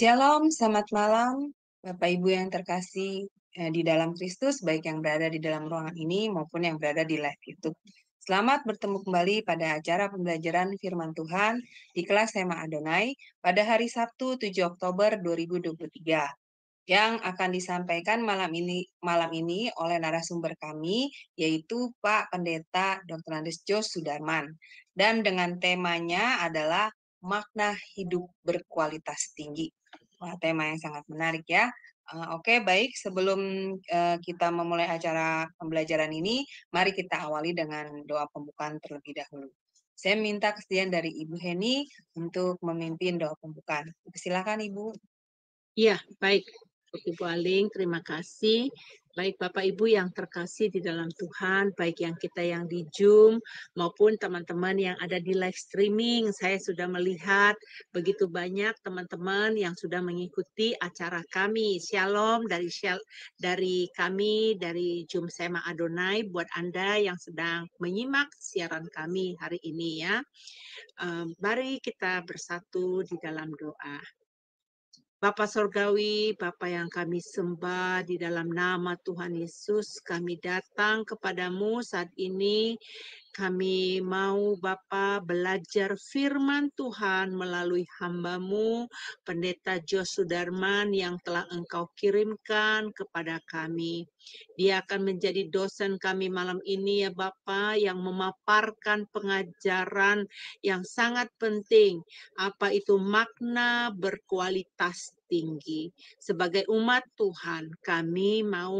Shalom, selamat malam, Bapak Ibu yang terkasih di dalam Kristus, baik yang berada di dalam ruangan ini maupun yang berada di live YouTube. Selamat bertemu kembali pada acara pembelajaran Firman Tuhan di kelas Sema Adonai pada hari Sabtu 7 Oktober 2023 yang akan disampaikan malam ini oleh narasumber kami, yaitu Pak Pendeta Dr. Andes Jos Sudarman. Dan dengan temanya adalah makna hidup berkualitas tinggi. Wah, tema yang sangat menarik ya. Oke, baik. Sebelum kita memulai acara pembelajaran ini, mari kita awali dengan doa pembukaan terlebih dahulu. Saya minta kesediaan dari Ibu Heni untuk memimpin doa pembukaan. Silakan Ibu. Iya, baik. Ibu Aling, terima kasih. Baik Bapak Ibu yang terkasih di dalam Tuhan, baik yang kita yang di Zoom maupun teman-teman yang ada di live streaming. Saya sudah melihat begitu banyak teman-teman yang sudah mengikuti acara kami. Shalom dari kami dari Zoom Sema Adonai buat Anda yang sedang menyimak siaran kami hari ini ya. Mari kita bersatu di dalam doa. Bapa Sorgawi, Bapa yang kami sembah di dalam nama Tuhan Yesus, kami datang kepadamu saat ini. Kami mau Bapa belajar firman Tuhan melalui hamba-Mu, Pendeta Jos Sudarman yang telah Engkau kirimkan kepada kami. Dia akan menjadi dosen kami malam ini ya Bapa, yang memaparkan pengajaran yang sangat penting, apa itu makna berkualitas tinggi. Sebagai umat Tuhan, kami mau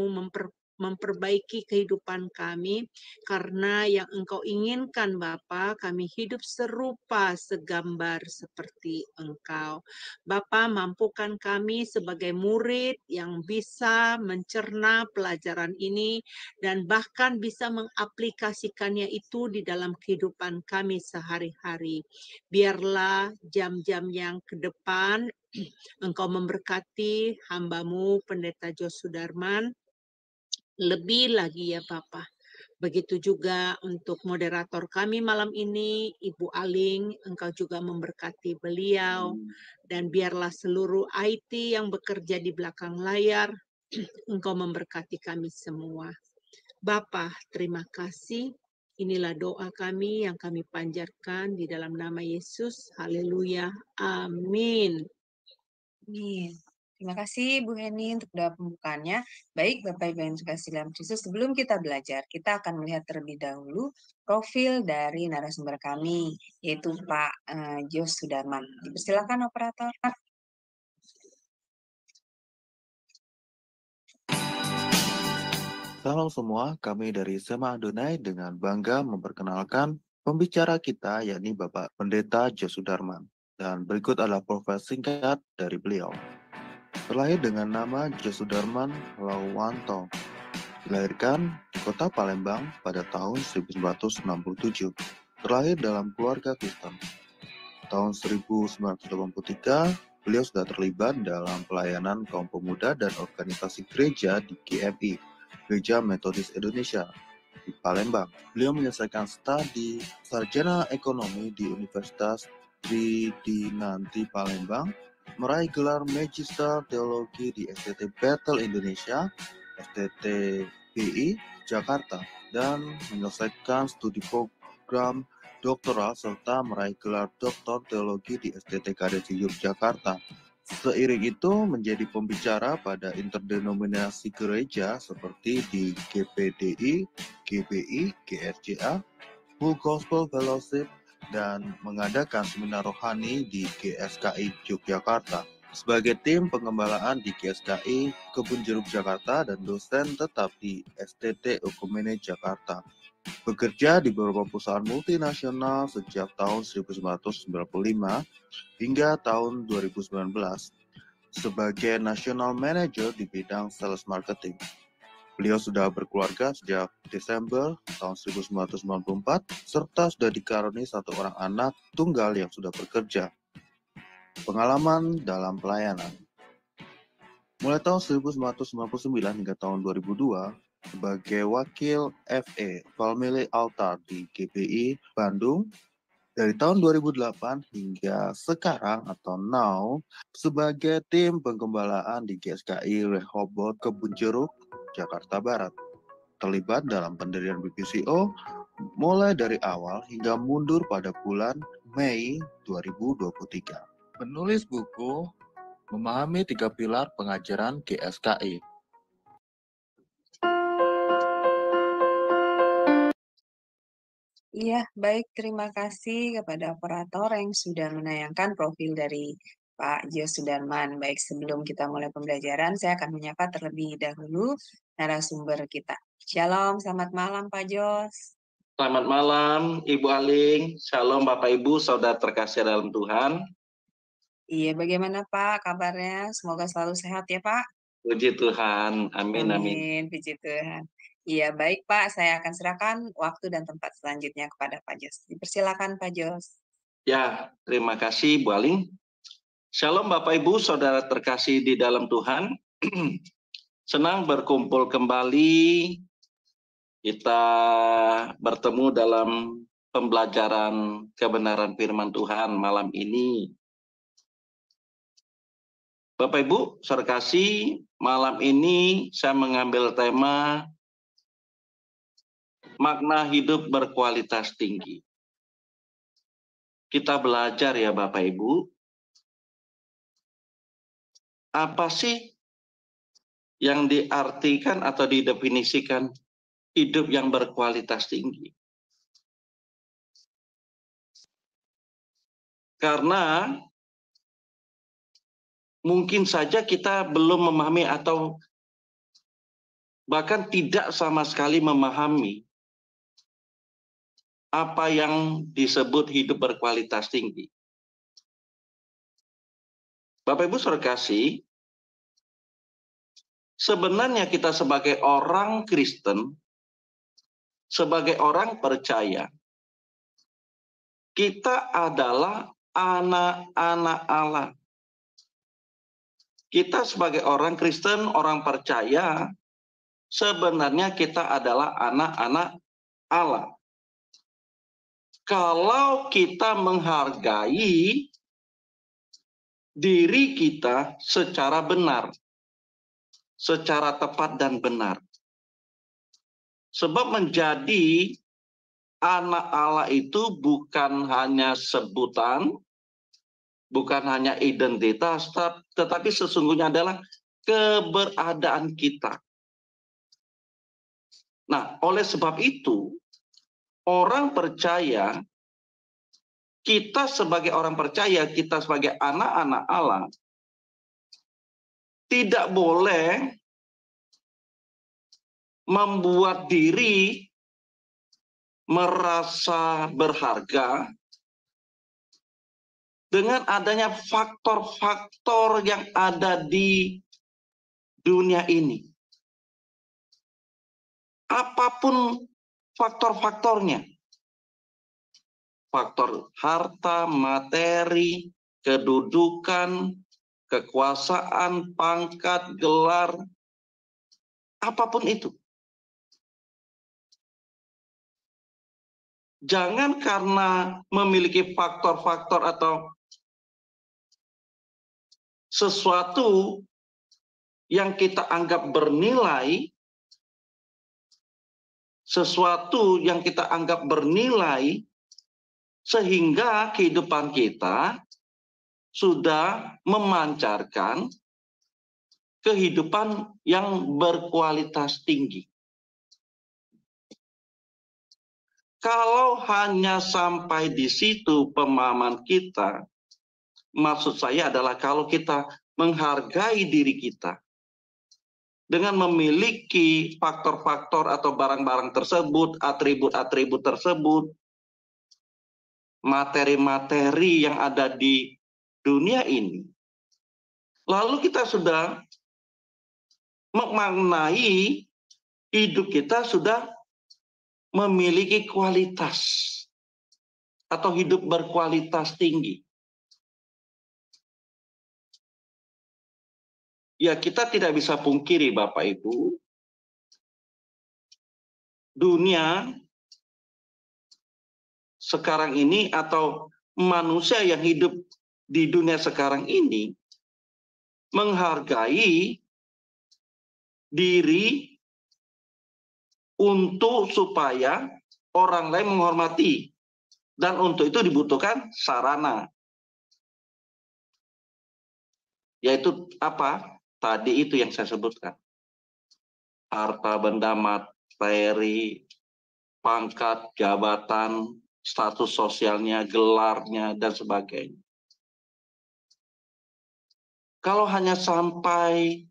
memperbaiki kehidupan kami, karena yang Engkau inginkan Bapa, kami hidup serupa segambar seperti Engkau. Bapa, mampukan kami sebagai murid yang bisa mencerna pelajaran ini dan bahkan bisa mengaplikasikannya itu di dalam kehidupan kami sehari-hari. Biarlah jam-jam yang ke depan Engkau memberkati hamba-Mu Pendeta Jos Sudarman lebih lagi ya Bapa. Begitu juga untuk moderator kami malam ini, Ibu Aling, Engkau juga memberkati beliau, dan biarlah seluruh IT yang bekerja di belakang layar, Engkau memberkati kami semua. Bapa, terima kasih. Inilah doa kami yang kami panjatkan di dalam nama Yesus. Haleluya. Amin. Amin. Terima kasih Bu Heni untuk doa pembukaannya. Baik Bapak Ibu yang terkasih dalam Kristus, sebelum kita belajar, kita akan melihat terlebih dahulu profil dari narasumber kami, yaitu Pak Jos Sudarman. Dipersilakan operator. Salam semua, kami dari Sema Adonai dengan bangga memperkenalkan pembicara kita, yakni Bapak Pendeta Jos Sudarman. Dan berikut adalah profil singkat dari beliau. Terlahir dengan nama Jos Sudarman Lawanto. Dilahirkan di kota Palembang pada tahun 1967. Terlahir dalam keluarga Kristen. Tahun 1983, beliau sudah terlibat dalam pelayanan kaum pemuda dan organisasi gereja di GMI, Gereja Metodis Indonesia, di Palembang. Beliau menyelesaikan studi sarjana ekonomi di Universitas Tridinanti Palembang, meraih gelar Magister Teologi di STT Bethel Indonesia, STTBI Jakarta, dan menyelesaikan studi program doktoral serta meraih gelar Doktor Teologi di STT Kadesi Yogyakarta. Seiring itu menjadi pembicara pada interdenominasi gereja seperti di GPDI, GBI, GRJA, Full Gospel Fellowship, dan mengadakan seminar rohani di GSKI Yogyakarta. Sebagai tim pengembalaan di GSKI Kebun Jeruk Jakarta dan dosen tetap di STT Okumene Jakarta. Bekerja di beberapa perusahaan multinasional sejak tahun 1995 hingga tahun 2019 sebagai National Manager di bidang Sales Marketing. Beliau sudah berkeluarga sejak Desember tahun 1994 serta sudah dikaruniai satu orang anak tunggal yang sudah bekerja. Pengalaman dalam pelayanan. Mulai tahun 1999 hingga tahun 2002, sebagai wakil FE Family Altar di GBI Bandung, Dari tahun 2008 hingga sekarang atau now sebagai tim penggembalaan di GSKI Rehoboth Kebun Jeruk, Jakarta Barat. Terlibat dalam pendirian BPCO mulai dari awal hingga mundur pada bulan Mei 2023. Menulis buku Memahami 3 Pilar Pengajaran GSKI. Iya, baik. Terima kasih kepada operator yang sudah menayangkan profil dari Pak Jos Sudarman. Baik, sebelum kita mulai pembelajaran, saya akan menyapa terlebih dahulu narasumber kita. Shalom, selamat malam Pak Jos. Selamat malam, Ibu Aling. Shalom Bapak Ibu, saudara terkasih dalam Tuhan. Iya, bagaimana Pak kabarnya? Semoga selalu sehat ya Pak. Puji Tuhan, amin, amin. Amin, puji Tuhan. Iya, baik Pak. Saya akan serahkan waktu dan tempat selanjutnya kepada Pak Jos. Dipersilakan Pak Jos. Ya, terima kasih Bu Aling. Shalom Bapak Ibu, saudara terkasih di dalam Tuhan. Senang berkumpul kembali. Kita bertemu dalam pembelajaran kebenaran firman Tuhan malam ini. Bapak Ibu, saudara kasih, malam ini saya mengambil tema makna hidup berkualitas tinggi. Kita belajar ya Bapak Ibu, apa sih yang diartikan atau didefinisikan hidup yang berkualitas tinggi? Karena mungkin saja kita belum memahami atau bahkan tidak sama sekali memahami apa yang disebut hidup berkualitas tinggi. Bapak Ibu saudara kasih, sebenarnya kita sebagai orang Kristen, sebagai orang percaya, kita adalah anak-anak Allah. Kita sebagai orang Kristen, orang percaya, sebenarnya kita adalah anak-anak Allah. Kalau kita menghargai diri kita secara benar, secara tepat dan benar. Sebab menjadi anak Allah itu bukan hanya sebutan, bukan hanya identitas, tetapi sesungguhnya adalah keberadaan kita. Nah, oleh sebab itu, orang percaya, kita sebagai orang percaya, kita sebagai anak-anak Allah, tidak boleh membuat diri merasa berharga dengan adanya faktor-faktor yang ada di dunia ini. Apapun faktor-faktornya. Faktor harta, materi, kedudukan, kekuasaan, pangkat, gelar, apapun itu. Jangan karena memiliki faktor-faktor atau sesuatu yang kita anggap bernilai, sehingga kehidupan kita sudah memancarkan kehidupan yang berkualitas tinggi. Kalau hanya sampai di situ pemahaman kita, maksud saya adalah kalau kita menghargai diri kita dengan memiliki faktor-faktor atau barang-barang tersebut, atribut-atribut tersebut, materi-materi yang ada di dunia ini, lalu kita sudah memaknai hidup kita sudah memiliki kualitas atau hidup berkualitas tinggi. Ya, kita tidak bisa pungkiri Bapak Ibu, dunia sekarang ini atau manusia yang hidup di dunia sekarang ini menghargai diri untuk supaya orang lain menghormati, dan untuk itu dibutuhkan sarana, yaitu apa? Tadi itu yang saya sebutkan, harta benda materi, pangkat, jabatan, status sosialnya, gelarnya, dan sebagainya. Kalau hanya sampai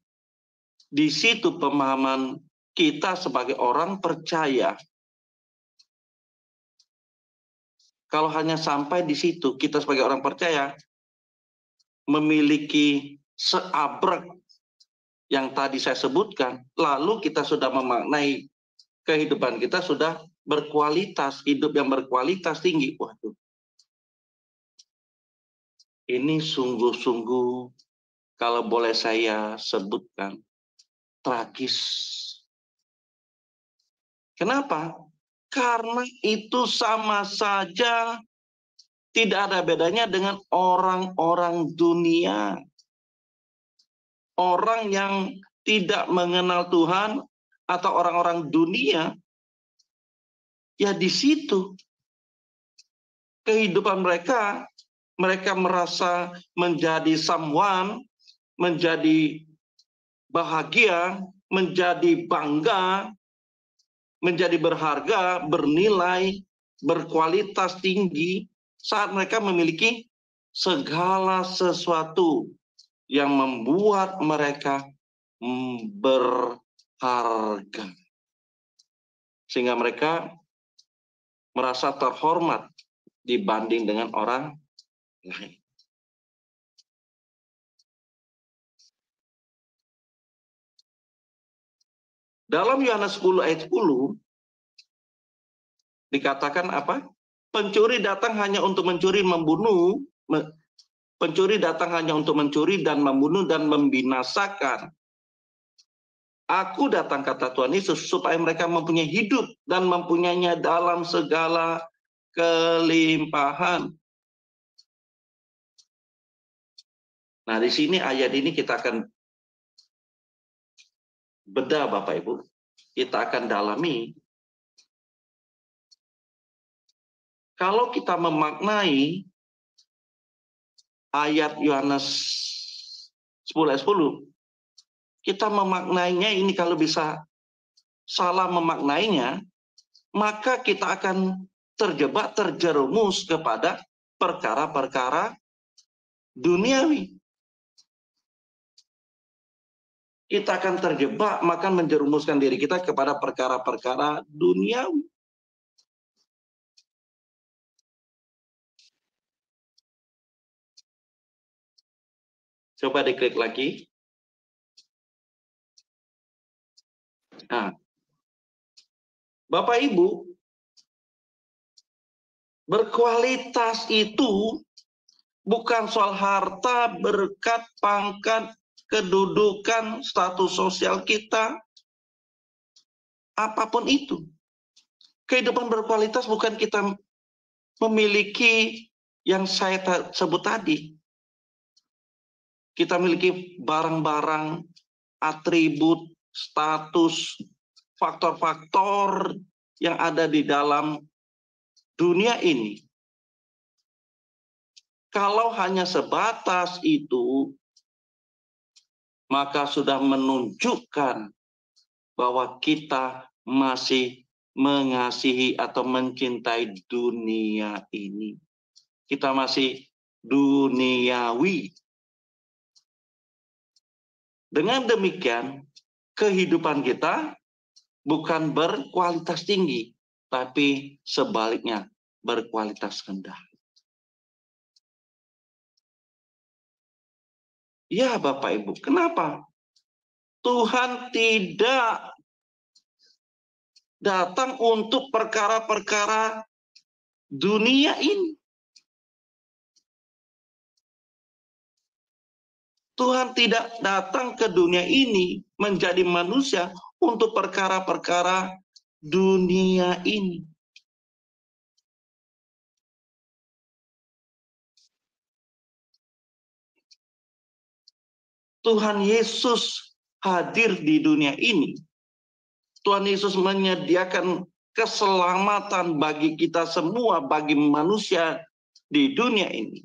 di situ pemahaman kita sebagai orang percaya, kalau hanya sampai di situ kita sebagai orang percaya memiliki seabrek yang tadi saya sebutkan, lalu kita sudah memaknai kehidupan kita sudah berkualitas, hidup yang berkualitas tinggi. Waduh, ini sungguh-sungguh kalau boleh saya sebutkan tragis. Kenapa? Karena itu sama saja tidak ada bedanya dengan orang-orang dunia. Orang yang tidak mengenal Tuhan atau orang-orang dunia, ya di situ kehidupan mereka, mereka merasa menjadi someone, menjadi bahagia, menjadi bangga, menjadi berharga, bernilai, berkualitas tinggi saat mereka memiliki segala sesuatu yang membuat mereka berharga. Sehingga mereka merasa terhormat dibanding dengan orang lain. Dalam Yohanes 10 ayat 10 dikatakan apa? Pencuri datang hanya untuk mencuri, membunuh. Pencuri datang hanya untuk mencuri dan membunuh dan membinasakan. Aku datang, kata Tuhan Yesus, supaya mereka mempunyai hidup dan mempunyainya dalam segala kelimpahan. Nah, di sini ayat ini kita akan bedah, Bapak Ibu. Kita akan dalami. Kalau kita memaknai ayat Yohanes 10 ayat 10, kita memaknainya ini kalau bisa salah memaknainya, maka kita akan terjebak, terjerumus kepada perkara-perkara duniawi. Kita akan terjebak, maka menjerumuskan diri kita kepada perkara-perkara duniawi. Coba diklik lagi. Nah, Bapak Ibu, berkualitas itu bukan soal harta, berkat, pangkat, kedudukan, status sosial kita, apapun itu. Kehidupan berkualitas bukan kita memiliki yang saya sebut tadi. Kita memiliki barang-barang, atribut, status, faktor-faktor yang ada di dalam dunia ini. Kalau hanya sebatas itu, maka sudah menunjukkan bahwa kita masih mengasihi atau mencintai dunia ini. Kita masih duniawi. Dengan demikian, kehidupan kita bukan berkualitas tinggi, tapi sebaliknya berkualitas rendah. Ya Bapak Ibu, kenapa? Tuhan tidak datang untuk perkara-perkara dunia ini. Tuhan tidak datang ke dunia ini menjadi manusia untuk perkara-perkara dunia ini. Tuhan Yesus hadir di dunia ini. Tuhan Yesus menyediakan keselamatan bagi kita semua, bagi manusia di dunia ini.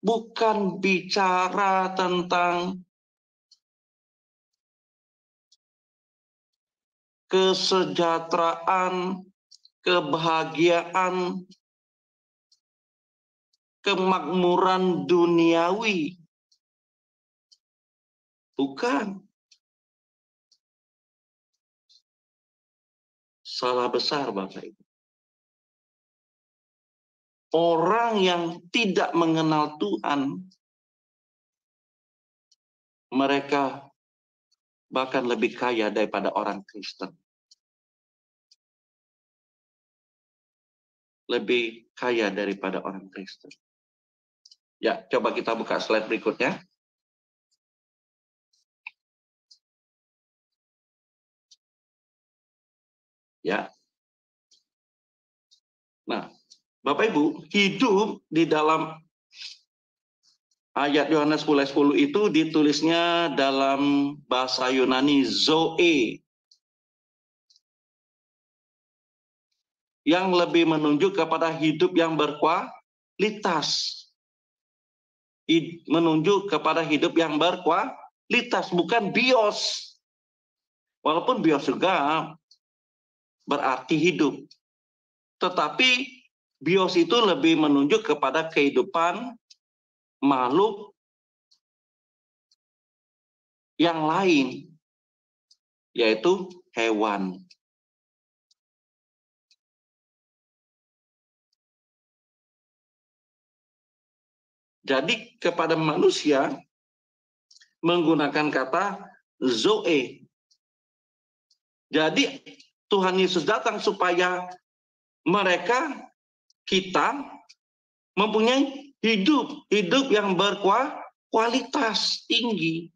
Bukan bicara tentang kesejahteraan, kebahagiaan, kemakmuran duniawi. Bukan. Salah besar, Bapak Ibu. Orang yang tidak mengenal Tuhan, mereka bahkan lebih kaya daripada orang Kristen. Lebih kaya daripada orang Kristen. Ya, coba kita buka slide berikutnya. Ya. Nah, Bapak Ibu, hidup di dalam ayat Yohanes 10:10 itu ditulisnya dalam bahasa Yunani zoe, yang lebih menunjuk kepada hidup yang berkualitas. Menunjuk kepada hidup yang berkualitas, bukan bios. Walaupun bios juga berarti hidup. Tetapi bios itu lebih menunjuk kepada kehidupan makhluk yang lain, yaitu hewan. Jadi kepada manusia menggunakan kata zoe. Jadi Tuhan Yesus datang supaya kita mempunyai hidup yang berkualitas tinggi.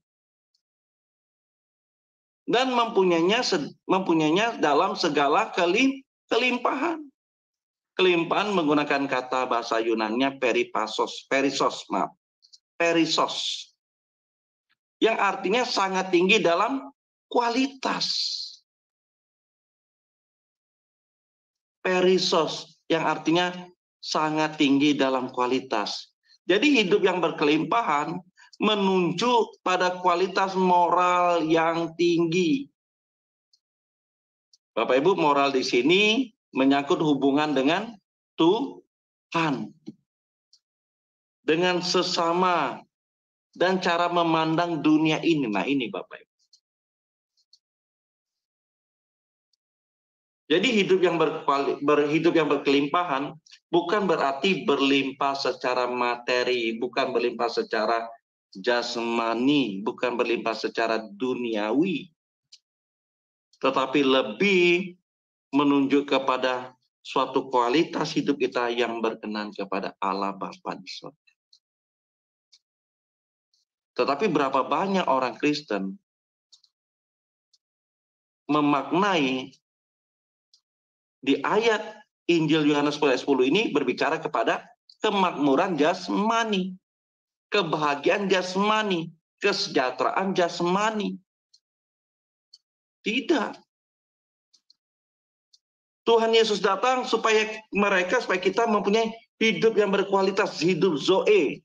Dan mempunyainya dalam segala kelimpahan. Kelimpahan menggunakan kata bahasa Yunannya perisos, yang artinya sangat tinggi dalam kualitas. Perisos yang artinya sangat tinggi dalam kualitas. Jadi hidup yang berkelimpahan menunjuk pada kualitas moral yang tinggi. Bapak Ibu, moral di sini menyangkut hubungan dengan Tuhan, dengan sesama, dan cara memandang dunia ini. Nah, ini Bapak Ibu. Jadi hidup yang berkelimpahan bukan berarti berlimpah secara materi, bukan berlimpah secara jasmani, bukan berlimpah secara duniawi, tetapi lebih menunjuk kepada suatu kualitas hidup kita yang berkenan kepada Allah Bapa di surga. Tetapi berapa banyak orang Kristen memaknai di ayat Injil Yohanes 10:10 ini berbicara kepada kemakmuran jasmani, kebahagiaan jasmani, kesejahteraan jasmani. Tidak. Tuhan Yesus datang supaya kita mempunyai hidup yang berkualitas, hidup zoe.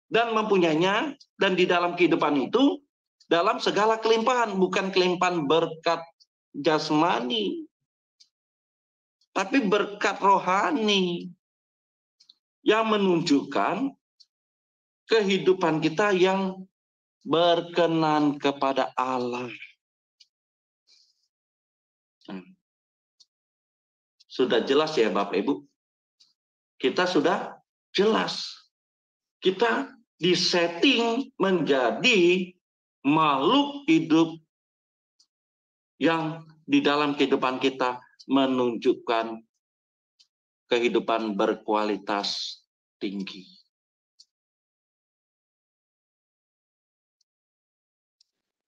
Dan mempunyainya, dan di dalam kehidupan itu, dalam segala kelimpahan, bukan kelimpahan berkat jasmani, tapi berkat rohani, yang menunjukkan kehidupan kita yang berkenan kepada Allah. Sudah jelas ya Bapak Ibu? Kita sudah jelas. Kita disetting menjadi makhluk hidup yang di dalam kehidupan kita menunjukkan kehidupan berkualitas tinggi.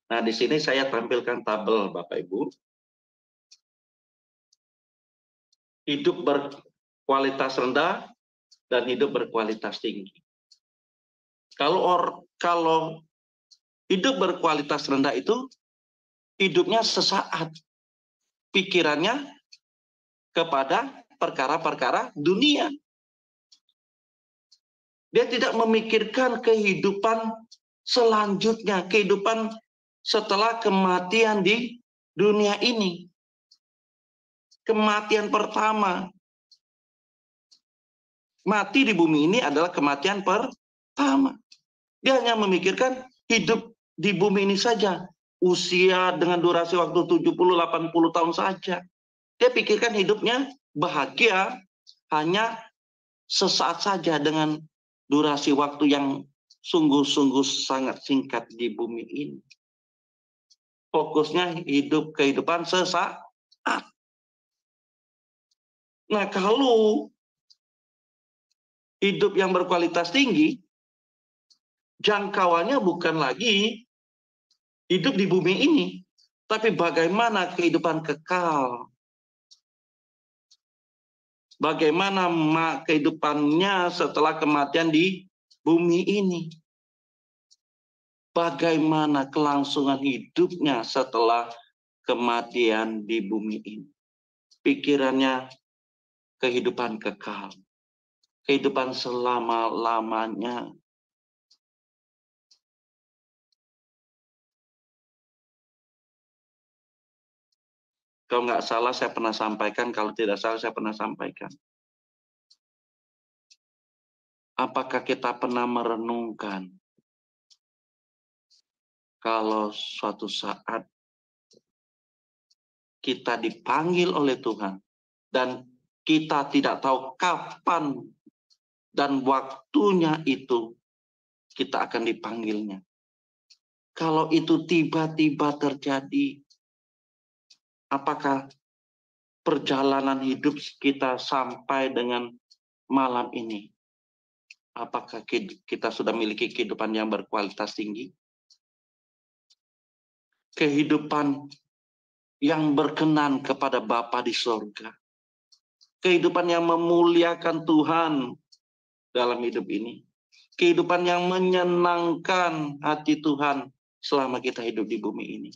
Nah, di sini saya tampilkan tabel Bapak Ibu. Hidup berkualitas rendah dan hidup berkualitas tinggi. Kalau hidup berkualitas rendah itu hidupnya sesaat, pikirannya kepada perkara-perkara dunia. Dia tidak memikirkan kehidupan selanjutnya, kehidupan setelah kematian di dunia ini. Kematian pertama. Mati di bumi ini adalah kematian pertama. Dia hanya memikirkan hidup di bumi ini saja. Usia dengan durasi waktu 70-80 tahun saja. Dia pikirkan hidupnya bahagia hanya sesaat saja dengan durasi waktu yang sungguh-sungguh sangat singkat di bumi ini. Fokusnya kehidupan sesaat. Nah, kalau hidup yang berkualitas tinggi, jangkauannya bukan lagi hidup di bumi ini, tapi bagaimana kehidupan kekal. Bagaimana kehidupannya setelah kematian di bumi ini. Bagaimana kelangsungan hidupnya setelah kematian di bumi ini. Pikirannya kehidupan kekal. Kehidupan selama-lamanya. Kalau nggak salah saya pernah sampaikan, kalau tidak salah saya pernah sampaikan. Apakah kita pernah merenungkan kalau suatu saat kita dipanggil oleh Tuhan dan kita tidak tahu kapan dan waktunya itu kita akan dipanggilnya. Kalau itu tiba-tiba terjadi, apakah perjalanan hidup kita sampai dengan malam ini? Apakah kita sudah memiliki kehidupan yang berkualitas tinggi? Kehidupan yang berkenan kepada Bapa di sorga. Kehidupan yang memuliakan Tuhan dalam hidup ini. Kehidupan yang menyenangkan hati Tuhan selama kita hidup di bumi ini.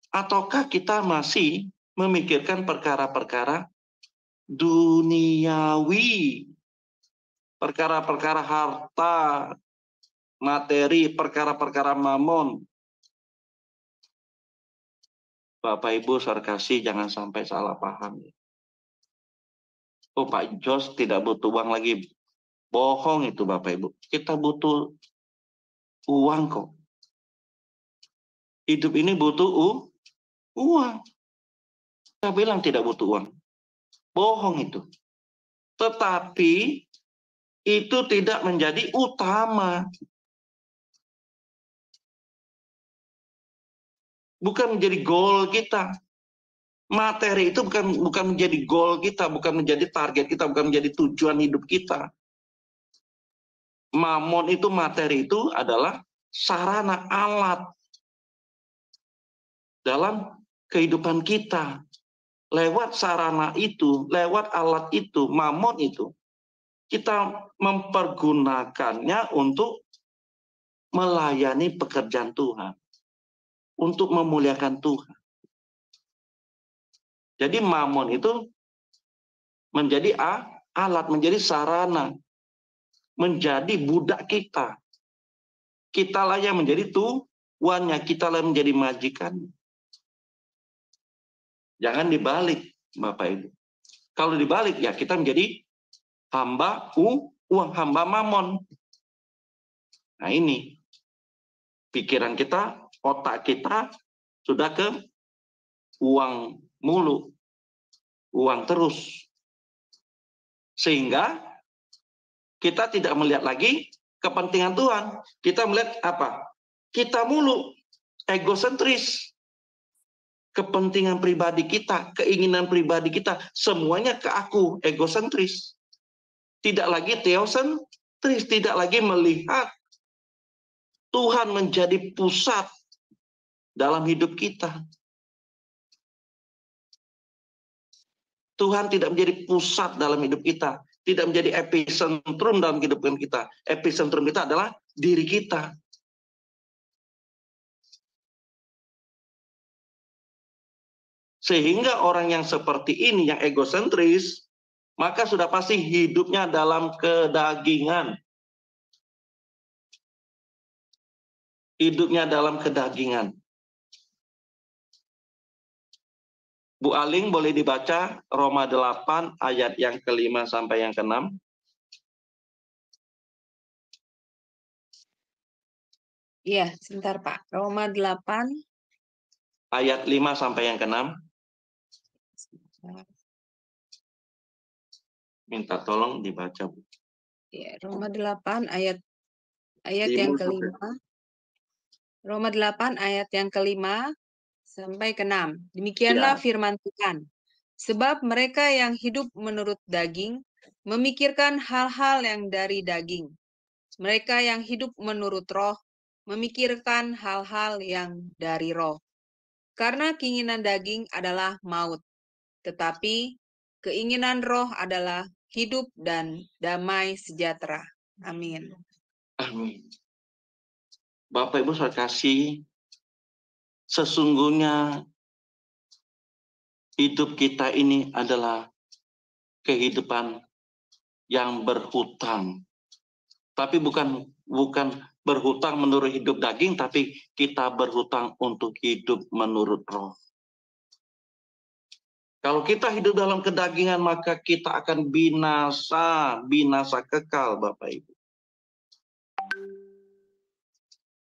Ataukah kita masih memikirkan perkara-perkara duniawi, perkara-perkara harta, materi, perkara-perkara mamon. Bapak Ibu sarkasi jangan sampai salah paham. Oh, Pak Jos tidak butuh uang lagi. Bohong itu Bapak Ibu. Kita butuh uang kok. Hidup ini butuh uang. Kita bilang tidak butuh uang. Bohong itu. Tetapi itu tidak menjadi utama. Bukan menjadi goal kita. Materi itu bukan menjadi goal kita, bukan menjadi target kita, bukan menjadi tujuan hidup kita. Mamon itu, materi itu adalah sarana, alat dalam kehidupan kita. Lewat sarana itu, lewat alat itu, mamon itu, kita mempergunakannya untuk melayani pekerjaan Tuhan. Untuk memuliakan Tuhan. Jadi mamon itu menjadi alat, menjadi sarana, menjadi budak kita. Kitalah yang menjadi tuannya, kitalah yang menjadi majikan. Jangan dibalik, Bapak Ibu. Kalau dibalik, ya kita menjadi hamba uang, hamba mamon. Nah ini, pikiran kita, otak kita sudah ke uang mulu, uang terus. Sehingga kita tidak melihat lagi kepentingan Tuhan. Kita melihat apa? Kita mulu, egosentris. Kepentingan pribadi kita, keinginan pribadi kita, semuanya ke aku, egosentris. Tidak lagi teosentris, tidak lagi melihat Tuhan menjadi pusat dalam hidup kita. Tuhan tidak menjadi pusat dalam hidup kita. tidak menjadi epicentrum dalam kehidupan kita. Epicentrum kita adalah diri kita. Sehingga orang yang seperti ini, yang egosentris, maka sudah pasti hidupnya dalam kedagingan. Hidupnya dalam kedagingan. Bu Aling boleh dibaca Roma 8 ayat yang ke-5 sampai yang ke-6. Iya, sebentar Pak. Roma 8. Ayat 5 sampai yang ke-6. Minta tolong dibaca, Bu. Ya, Roma 8 ayat yang ke-5. Roma 8 ayat yang ke-5 sampai ke-6. Demikianlah Ya. firman Tuhan. Sebab mereka yang hidup menurut daging memikirkan hal-hal yang dari daging. Mereka yang hidup menurut roh memikirkan hal-hal yang dari roh. Karena keinginan daging adalah maut, tetapi keinginan roh adalah hidup dan damai sejahtera. Amin. Amin. Bapak Ibu saya kasih, sesungguhnya hidup kita ini adalah kehidupan yang berhutang. Tapi bukan berhutang menurut hidup daging, tapi kita berhutang untuk hidup menurut roh. Kalau kita hidup dalam kedagingan, maka kita akan binasa kekal, Bapak Ibu.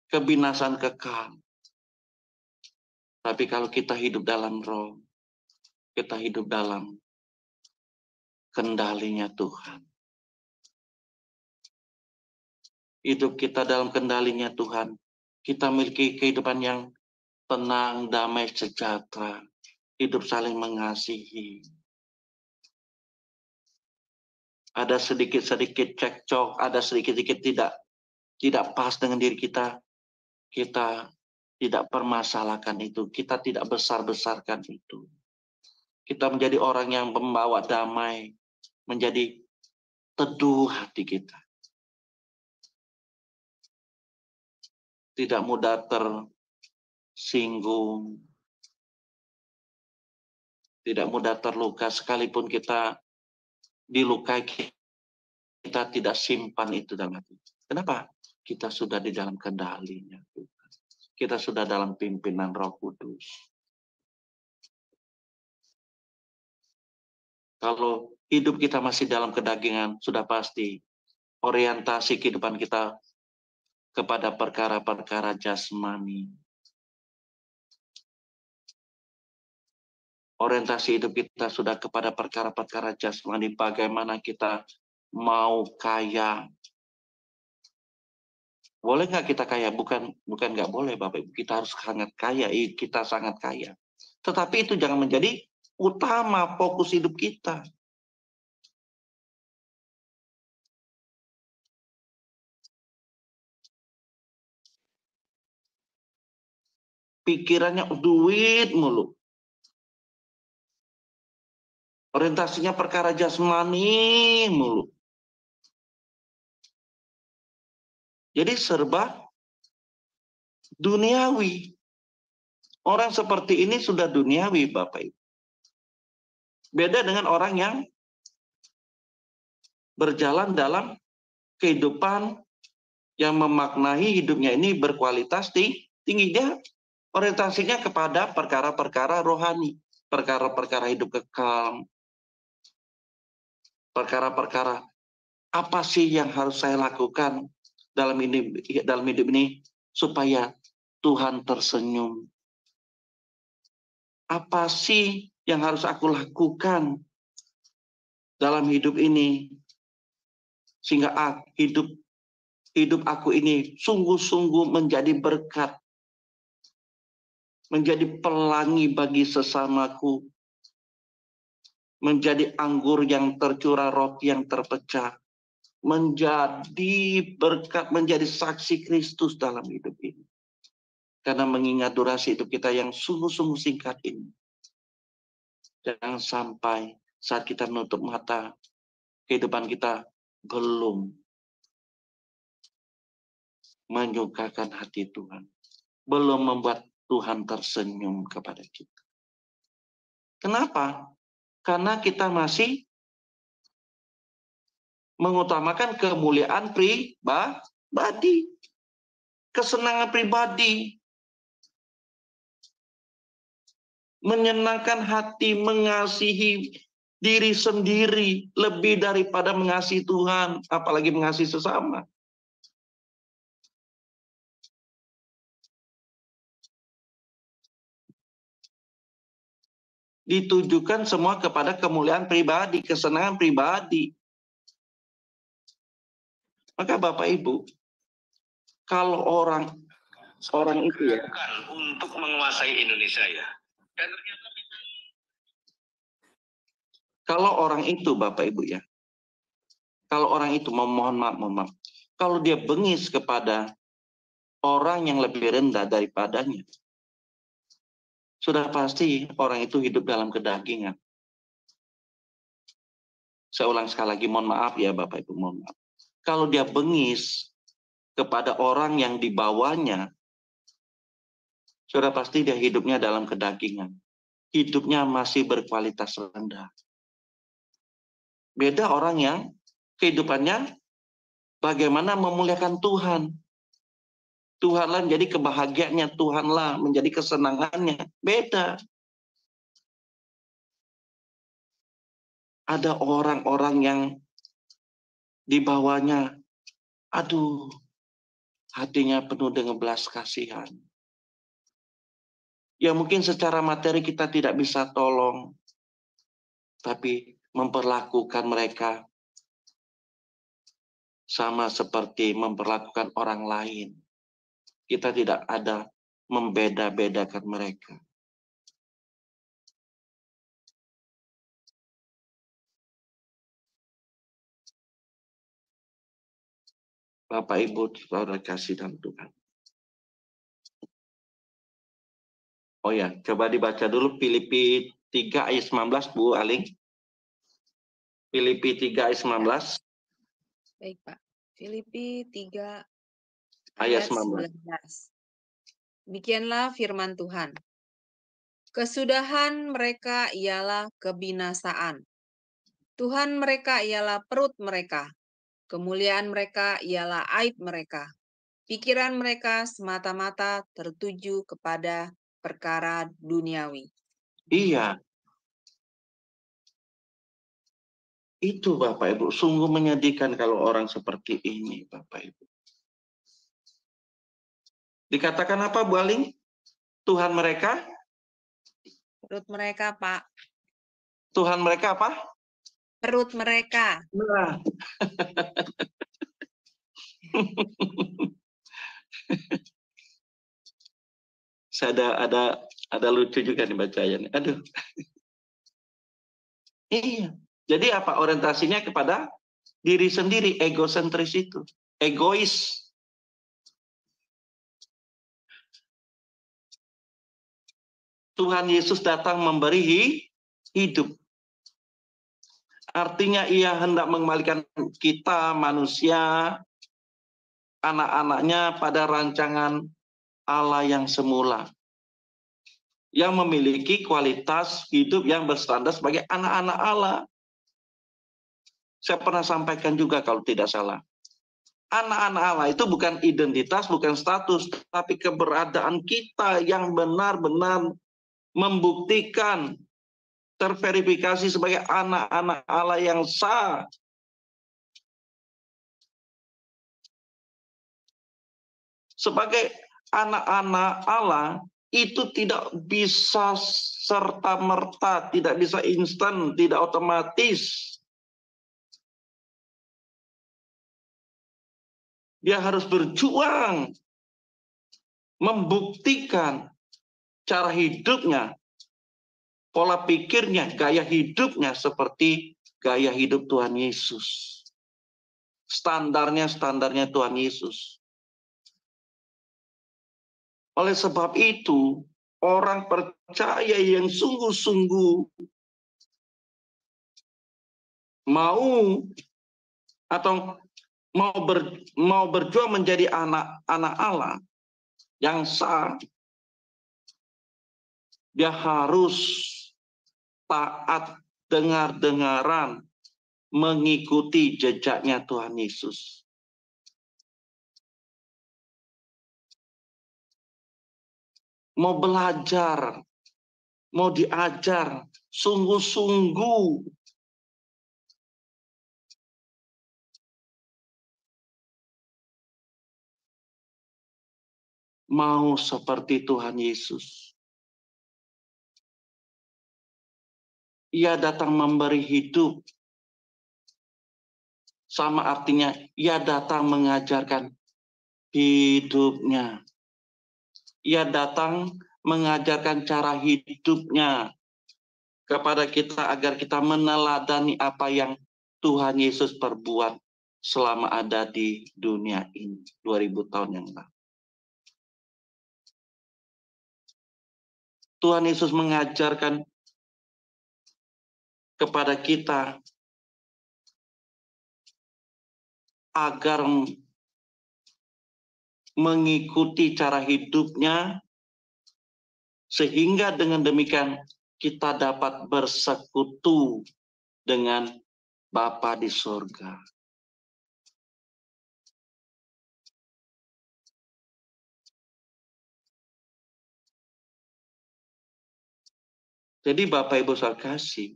Kebinasan kekal. Tapi kalau kita hidup dalam roh, kita hidup dalam kendalinya Tuhan. Hidup kita dalam kendalinya Tuhan. Kita memiliki kehidupan yang tenang, damai, sejahtera. Hidup saling mengasihi. Ada sedikit-sedikit cekcok, ada sedikit-sedikit tidak pas dengan diri kita. Kita tidak permasalahkan itu. Kita tidak besar-besarkan itu. Kita menjadi orang yang membawa damai. Menjadi teduh hati kita. Tidak mudah tersinggung. Tidak mudah terluka. Sekalipun kita dilukai, kita tidak simpan itu dalam hati. Kenapa? Kita sudah di dalam kendalinya. Kita sudah dalam pimpinan Roh Kudus. Kalau hidup kita masih dalam kedagingan, sudah pasti orientasi kehidupan kita kepada perkara-perkara jasmani. Orientasi hidup kita sudah kepada perkara-perkara jasmani. Bagaimana kita mau kaya. Boleh nggak kita kaya? Bukan nggak boleh, Bapak Ibu. Kita harus sangat kaya. Kita sangat kaya. Tetapi itu jangan menjadi utama fokus hidup kita. Pikirannya duit mulu. Orientasinya perkara jasmani mulu. Jadi serba duniawi. Orang seperti ini sudah duniawi, Bapak Ibu. Beda dengan orang yang berjalan dalam kehidupan yang memaknai hidupnya ini berkualitas tinggi. Dia orientasinya kepada perkara-perkara rohani. Perkara-perkara hidup kekal. Perkara-perkara apa sih yang harus saya lakukan dalam hidup ini supaya Tuhan tersenyum. Apa sih yang harus aku lakukan dalam hidup ini sehingga hidup aku ini sungguh-sungguh menjadi berkat, menjadi pelangi bagi sesamaku, menjadi anggur yang tercurah, roti yang terpecah, menjadi berkat, menjadi saksi Kristus dalam hidup ini. Karena mengingat durasi hidup kita yang sungguh-sungguh singkat ini. Jangan sampai saat kita menutup mata, kehidupan kita belum menyukakan hati Tuhan, belum membuat Tuhan tersenyum kepada kita. Kenapa? Karena kita masih mengutamakan kemuliaan pribadi, kesenangan pribadi, menyenangkan hati, mengasihi diri sendiri lebih daripada mengasihi Tuhan, apalagi mengasihi sesama. Ditujukan semua kepada kemuliaan pribadi, kesenangan pribadi. Maka Bapak Ibu, kalau orang itu ya, untuk menguasai Indonesia ya. Kalau orang itu Bapak Ibu ya, kalau orang itu mohon maaf, kalau dia bengis kepada orang yang lebih rendah daripadanya, sudah pasti orang itu hidup dalam kedagingan. Saya ulang sekali lagi, mohon maaf ya Bapak Ibu, mohon maaf. Kalau dia bengis kepada orang yang di bawahnya, sudah pasti dia hidupnya dalam kedagingan. Hidupnya masih berkualitas rendah. Beda orang yang kehidupannya bagaimana memuliakan Tuhan. Tuhanlah menjadi kebahagiaannya, Tuhanlah menjadi kesenangannya. Beda. Ada orang-orang yang di bawahnya, aduh, hatinya penuh dengan belas kasihan. Ya mungkin secara materi kita tidak bisa tolong, tapi memperlakukan mereka sama seperti memperlakukan orang lain. Kita tidak ada membeda-bedakan mereka. Bapak Ibu, saudara kasih dalam Tuhan. Oh ya, coba dibaca dulu Filipi 3 ayat 19, Bu Aling. Filipi 3 ayat 19. Baik, Pak. Filipi 3 Ayat ayat 19. 19. Demikianlah firman Tuhan. Kesudahan mereka ialah kebinasaan. Tuhan mereka ialah perut mereka. Kemuliaan mereka ialah aib mereka. Pikiran mereka semata-mata tertuju kepada perkara duniawi. Iya. Itu Bapak Ibu, sungguh menyedihkan kalau orang seperti ini Bapak Ibu. Dikatakan apa Bu Aling? Tuhan mereka? Perut mereka, Pak. Tuhan mereka apa? Perut mereka. Nah. Saya ada lucu juga nih bacanya. Aduh. Iya. Jadi apa orientasinya kepada diri sendiri, egosentris itu. Egois. Tuhan Yesus datang memberi hidup. Artinya ia hendak mengembalikan kita manusia, anak-anaknya pada rancangan Allah yang semula. Yang memiliki kualitas hidup yang berstandar sebagai anak-anak Allah. Saya pernah sampaikan juga kalau tidak salah. Anak-anak Allah itu bukan identitas, bukan status, tapi keberadaan kita yang benar-benar membuktikan terverifikasi sebagai anak-anak Allah yang sah. Sebagai anak-anak Allah itu tidak bisa serta-merta, tidak bisa instan, tidak otomatis. Dia harus berjuang, membuktikan cara hidupnya, pola pikirnya, gaya hidupnya seperti gaya hidup Tuhan Yesus. Standarnya Tuhan Yesus. Oleh sebab itu, orang percaya yang sungguh-sungguh mau atau mau berjuang menjadi anak Allah yang sah, dia harus taat, dengar-dengaran, mengikuti jejaknya Tuhan Yesus. Mau belajar, mau diajar, sungguh-sungguh. Mau seperti Tuhan Yesus. Ia datang memberi hidup. Sama artinya, ia datang mengajarkan hidupnya. Ia datang mengajarkan cara hidupnya kepada kita agar kita meneladani apa yang Tuhan Yesus perbuat selama ada di dunia ini 2000 tahun yang lalu. Tuhan Yesus mengajarkan kepada kita agar mengikuti cara hidupnya, sehingga dengan demikian kita dapat bersekutu dengan Bapa di surga. Jadi Bapak Ibu saudara kasih,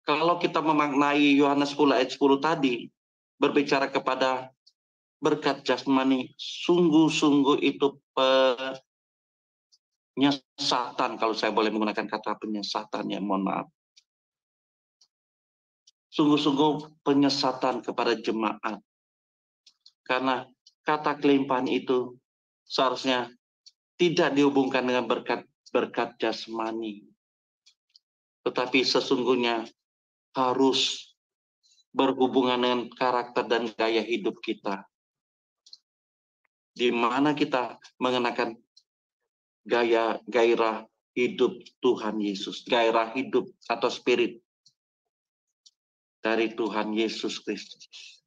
kalau kita memaknai Yohanes 10 ayat 10 tadi, berbicara kepada berkat jasmani, sungguh-sungguh itu penyesatan, kalau saya boleh menggunakan kata penyesatan, ya mohon maaf. Sungguh-sungguh penyesatan kepada jemaat. Karena kata kelimpahan itu seharusnya tidak dihubungkan dengan berkat jasmani. Tetapi sesungguhnya harus berhubungan dengan karakter dan gaya hidup kita. Di mana kita mengenakan gairah hidup Tuhan Yesus. Gairah hidup atau spirit dari Tuhan Yesus Kristus.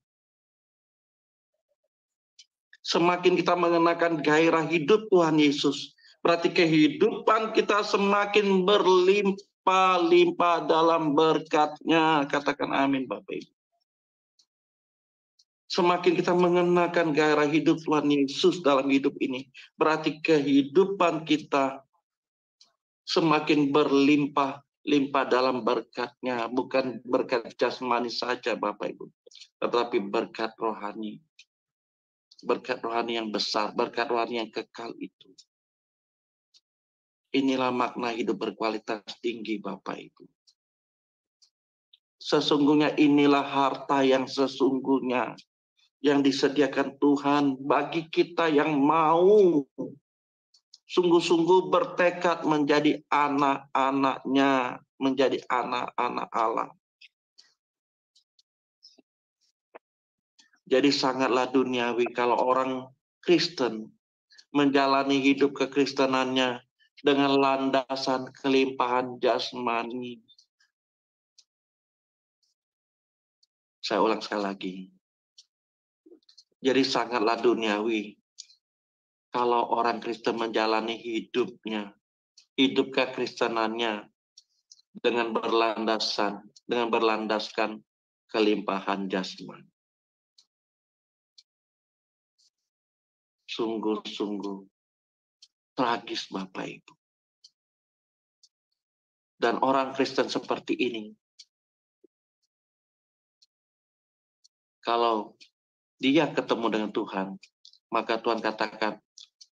Semakin kita mengenakan gairah hidup Tuhan Yesus, berarti kehidupan kita semakin berlimpah-limpah dalam berkat-Nya. Katakan amin Bapak Ibu. Semakin kita mengenakan gairah hidup Tuhan Yesus dalam hidup ini, berarti kehidupan kita semakin berlimpah-limpah dalam berkat-Nya. Bukan berkat jasmani saja Bapak Ibu, tetapi berkat rohani. Berkat rohani yang besar, berkat rohani yang kekal itu. Inilah makna hidup berkualitas tinggi Bapak Ibu. Sesungguhnya inilah harta yang sesungguhnya yang disediakan Tuhan bagi kita yang mau sungguh-sungguh bertekad menjadi anak-anaknya, menjadi anak-anak Allah. Jadi sangatlah duniawi kalau orang Kristen menjalani hidup kekristenannya dengan landasan kelimpahan jasmani. Saya ulang sekali lagi. Jadi sangatlah duniawi kalau orang Kristen menjalani hidupnya, hidup kekristenannya dengan berlandaskan kelimpahan jasmani. Sungguh-sungguh tragis Bapak Ibu. Dan orang Kristen seperti ini, kalau dia ketemu dengan Tuhan, maka Tuhan katakan,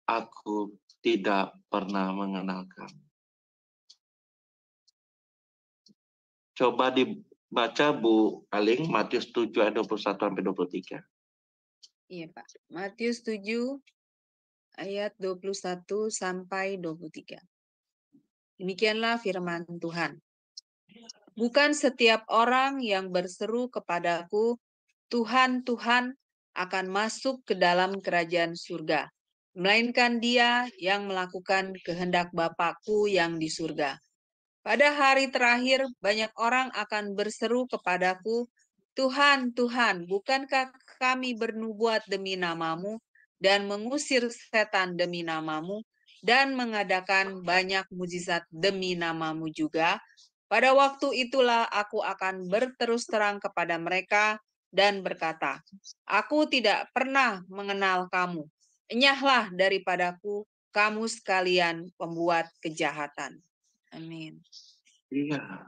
aku tidak pernah mengenal kamu. Coba dibaca Bu Aling, Matius 7 ayat 21-23. Iya Pak, Matius 7 ayat 21-23. Demikianlah firman Tuhan. Bukan setiap orang yang berseru kepadaku, Tuhan, Tuhan, akan masuk ke dalam kerajaan surga, melainkan dia yang melakukan kehendak Bapa-Ku yang di surga. Pada hari terakhir, banyak orang akan berseru kepadaku, Tuhan, Tuhan, bukankah kami bernubuat demi namamu dan mengusir setan demi namamu dan mengadakan banyak mujizat demi namamu juga? Pada waktu itulah aku akan berterus terang kepada mereka dan berkata, aku tidak pernah mengenal kamu. Enyahlah daripadaku, kamu sekalian pembuat kejahatan. Amin. Iya.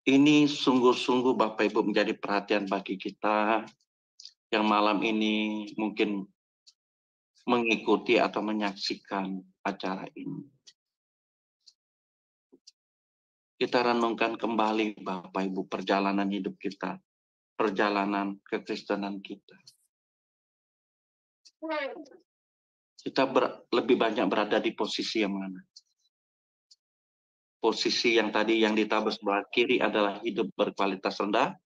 Ini sungguh-sungguh Bapak Ibu menjadi perhatian bagi kita yang malam ini mungkin mengikuti atau menyaksikan acara ini. Kita renungkan kembali Bapak Ibu perjalanan hidup kita, perjalanan kekristenan kita. Kita lebih banyak berada di posisi yang mana? Posisi yang tadi yang ditabur sebelah kiri adalah hidup berkualitas rendah,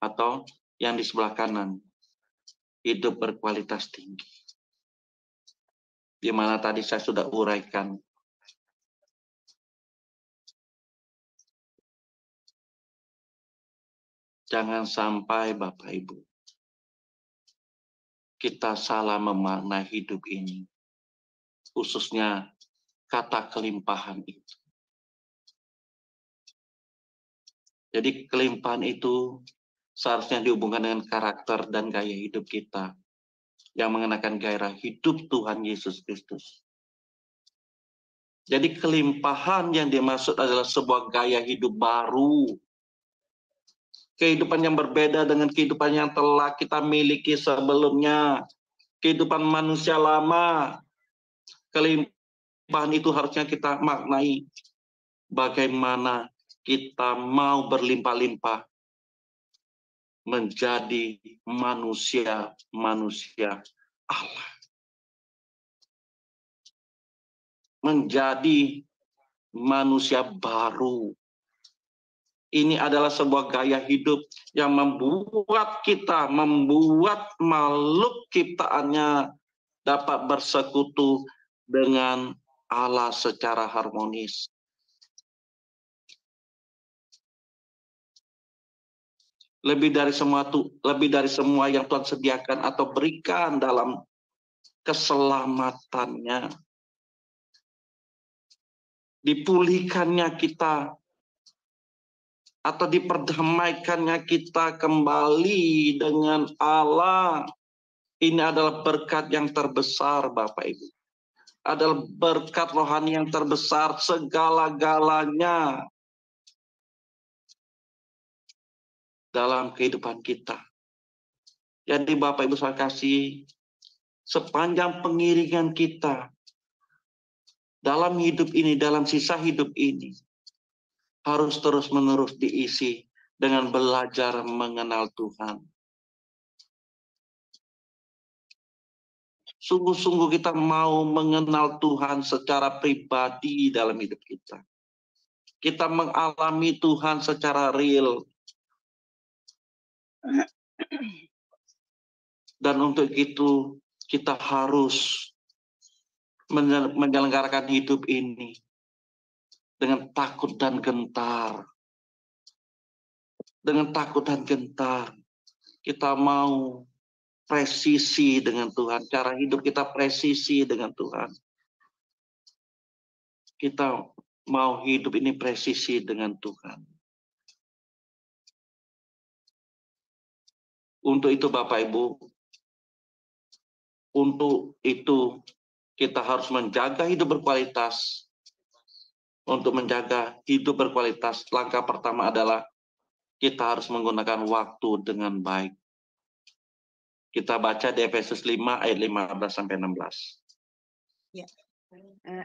atau yang di sebelah kanan hidup berkualitas tinggi. Di mana tadi saya sudah uraikan. Jangan sampai Bapak Ibu kita salah memaknai hidup ini. Khususnya kata kelimpahan itu. Jadi kelimpahan itu seharusnya dihubungkan dengan karakter dan gaya hidup kita yang mengenakan gairah hidup Tuhan Yesus Kristus. Jadi kelimpahan yang dimaksud adalah sebuah gaya hidup baru. Kehidupan yang berbeda dengan kehidupan yang telah kita miliki sebelumnya. Kehidupan manusia lama. Kelimpahan itu harusnya kita maknai bagaimana kita mau berlimpah-limpah menjadi manusia-manusia Allah. Menjadi manusia baru. Ini adalah sebuah gaya hidup yang membuat makhluk ciptaannya dapat bersekutu dengan Allah secara harmonis. Lebih dari semua yang Tuhan sediakan atau berikan dalam keselamatannya. Dipulihkannya kita atau diperdamaikannya kita kembali dengan Allah. Ini adalah berkat yang terbesar Bapak Ibu. Adalah berkat rohani yang terbesar segala-galanya dalam kehidupan kita. Jadi Bapak Ibu saya kasih, sepanjang pengiringan kita dalam hidup ini, dalam sisa hidup ini, harus terus-menerus diisi dengan belajar mengenal Tuhan. Sungguh-sungguh kita mau mengenal Tuhan secara pribadi dalam hidup kita. Kita mengalami Tuhan secara real. Dan untuk itu kita harus menyelenggarakan hidup ini dengan takut dan gentar. Dengan takut dan gentar. Kita mau presisi dengan Tuhan. Cara hidup kita presisi dengan Tuhan. Kita mau hidup ini presisi dengan Tuhan. Untuk itu Bapak Ibu, untuk itu kita harus menjaga hidup berkualitas. Untuk menjaga hidup berkualitas, langkah pertama adalah kita harus menggunakan waktu dengan baik. Kita baca di Efesus 5 ayat 15-16. Ya.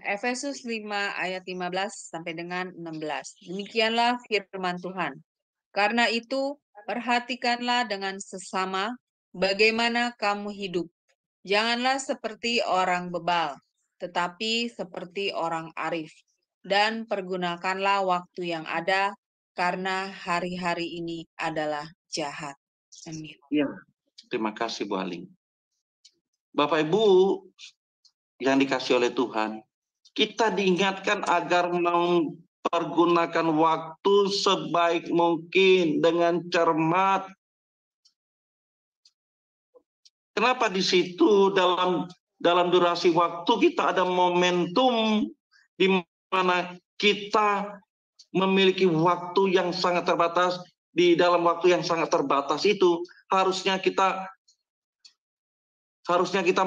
Efesus 5 ayat 15 sampai dengan 16. Demikianlah firman Tuhan. Karena itu, perhatikanlah dengan sesama bagaimana kamu hidup. Janganlah seperti orang bebal, tetapi seperti orang arif. Dan pergunakanlah waktu yang ada, karena hari-hari ini adalah jahat. Amin. Ya, terima kasih Bu Aling. Bapak Ibu yang dikasih oleh Tuhan, Kita diingatkan agar mempergunakan waktu sebaik mungkin dengan cermat. Kenapa di situ dalam durasi waktu kita ada momentum di mana kita memiliki waktu yang sangat terbatas. Di dalam waktu yang sangat terbatas itu harusnya kita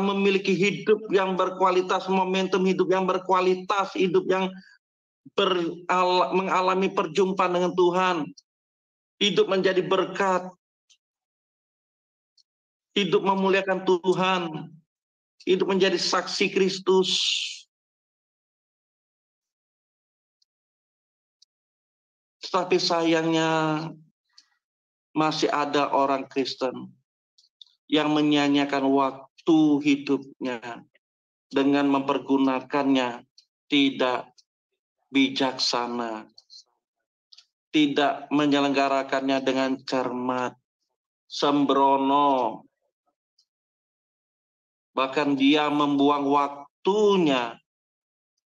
memiliki hidup yang berkualitas, momentum hidup yang berkualitas, hidup yang mengalami perjumpaan dengan Tuhan, hidup menjadi berkat, hidup memuliakan Tuhan, hidup menjadi saksi Kristus. Tetapi sayangnya masih ada orang Kristen yang menyanyiakan waktu hidupnya dengan mempergunakannya tidak bijaksana, tidak menyelenggarakannya dengan cermat, sembrono. Bahkan dia membuang waktunya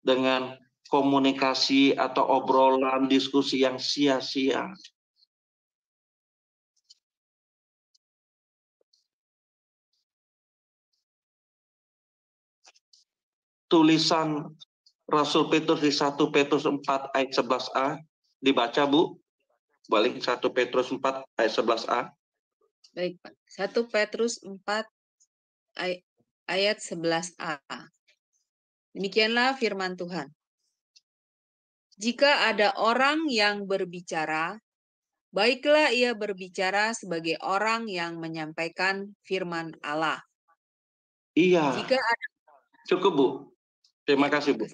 dengan komunikasi atau obrolan, diskusi yang sia-sia. Tulisan Rasul Petrus di 1 Petrus 4 ayat 11a. Dibaca, Bu. Balik 1 Petrus 4 ayat 11a. Baik, Pak. 1 Petrus 4 ayat 11a. Demikianlah firman Tuhan. Jika ada orang yang berbicara, baiklah ia berbicara sebagai orang yang menyampaikan firman Allah. Iya. Jika ada... Cukup, Bu. Terima kasih, Bu.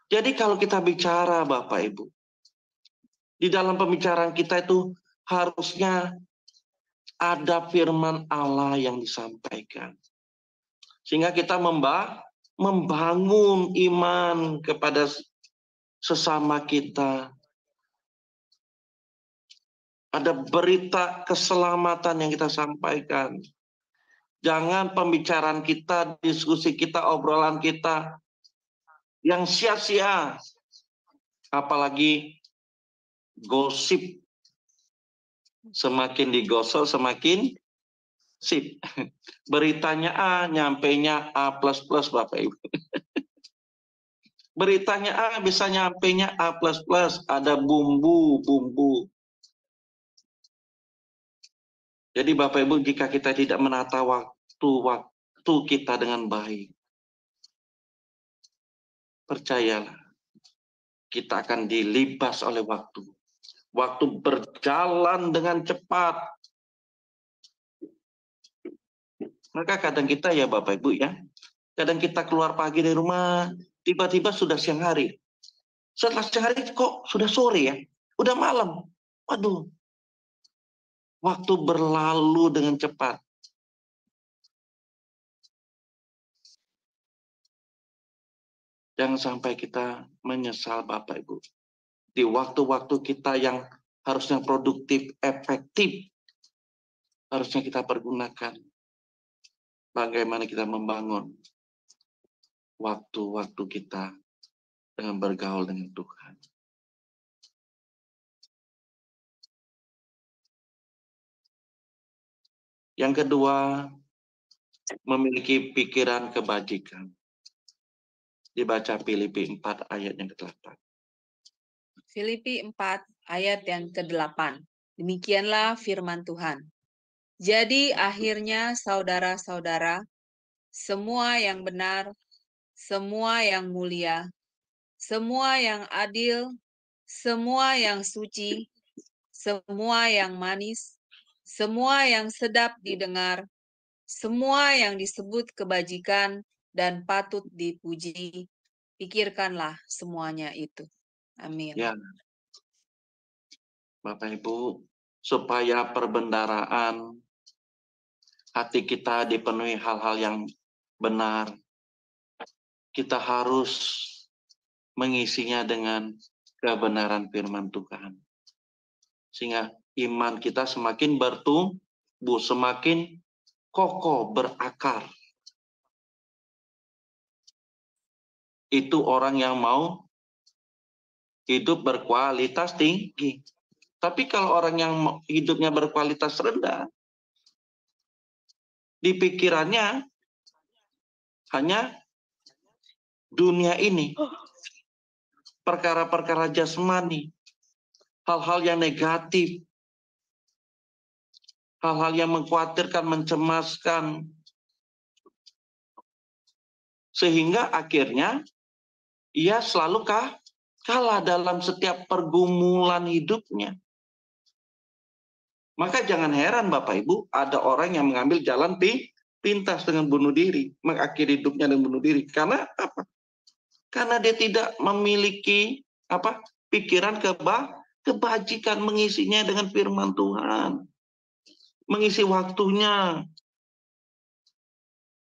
Jadi kalau kita bicara, Bapak Ibu, di dalam pembicaraan kita itu harusnya ada firman Allah yang disampaikan. Sehingga kita membangun iman kepada sesama kita. Ada berita keselamatan yang kita sampaikan. Jangan pembicaraan kita, diskusi kita, obrolan kita yang sia-sia. Apalagi gosip. Semakin digosok, semakin sip. Beritanya A, nyampainya A++, Bapak Ibu. Beritanya A, bisa nyampainya A++. Ada bumbu-bumbu. Jadi Bapak Ibu, jika kita tidak menata waktu kita dengan baik, percayalah, kita akan dilibas oleh waktu. Waktu berjalan dengan cepat. Maka kadang kita ya Bapak Ibu ya, kadang kita keluar pagi dari rumah, tiba-tiba sudah siang hari. Setelah siang hari kok sudah sore ya, udah malam. Waduh, waktu berlalu dengan cepat. Jangan sampai kita menyesal Bapak Ibu. Di waktu-waktu kita yang harusnya produktif, efektif, harusnya kita pergunakan. Bagaimana kita membangun waktu-waktu kita dengan bergaul dengan Tuhan. Yang kedua, memiliki pikiran kebajikan. Dibaca Filipi 4 ayat yang ke-8. Filipi 4 ayat yang ke-8. Demikianlah firman Tuhan. Jadi akhirnya saudara-saudara, semua yang benar, semua yang mulia, semua yang adil, semua yang suci, semua yang manis, semua yang sedap didengar, semua yang disebut kebajikan dan patut dipuji, pikirkanlah semuanya itu. Amin. Ya, Bapak Ibu, supaya perbendaharaan hati kita dipenuhi hal-hal yang benar, kita harus mengisinya dengan kebenaran firman Tuhan. Sehingga iman kita semakin bertumbuh, semakin kokoh, berakar. Itu orang yang mau hidup berkualitas tinggi. Tapi kalau orang yang hidupnya berkualitas rendah, di pikirannya hanya dunia ini, perkara-perkara jasmani, hal-hal yang negatif, hal-hal yang mengkhawatirkan, mencemaskan, sehingga akhirnya ia selalu kalah dalam setiap pergumulan hidupnya. Maka jangan heran Bapak Ibu, ada orang yang mengambil jalan pintas dengan bunuh diri, mengakhiri hidupnya dengan bunuh diri. Karena apa? Karena dia tidak memiliki pikiran kebajikan, mengisinya dengan firman Tuhan, mengisi waktunya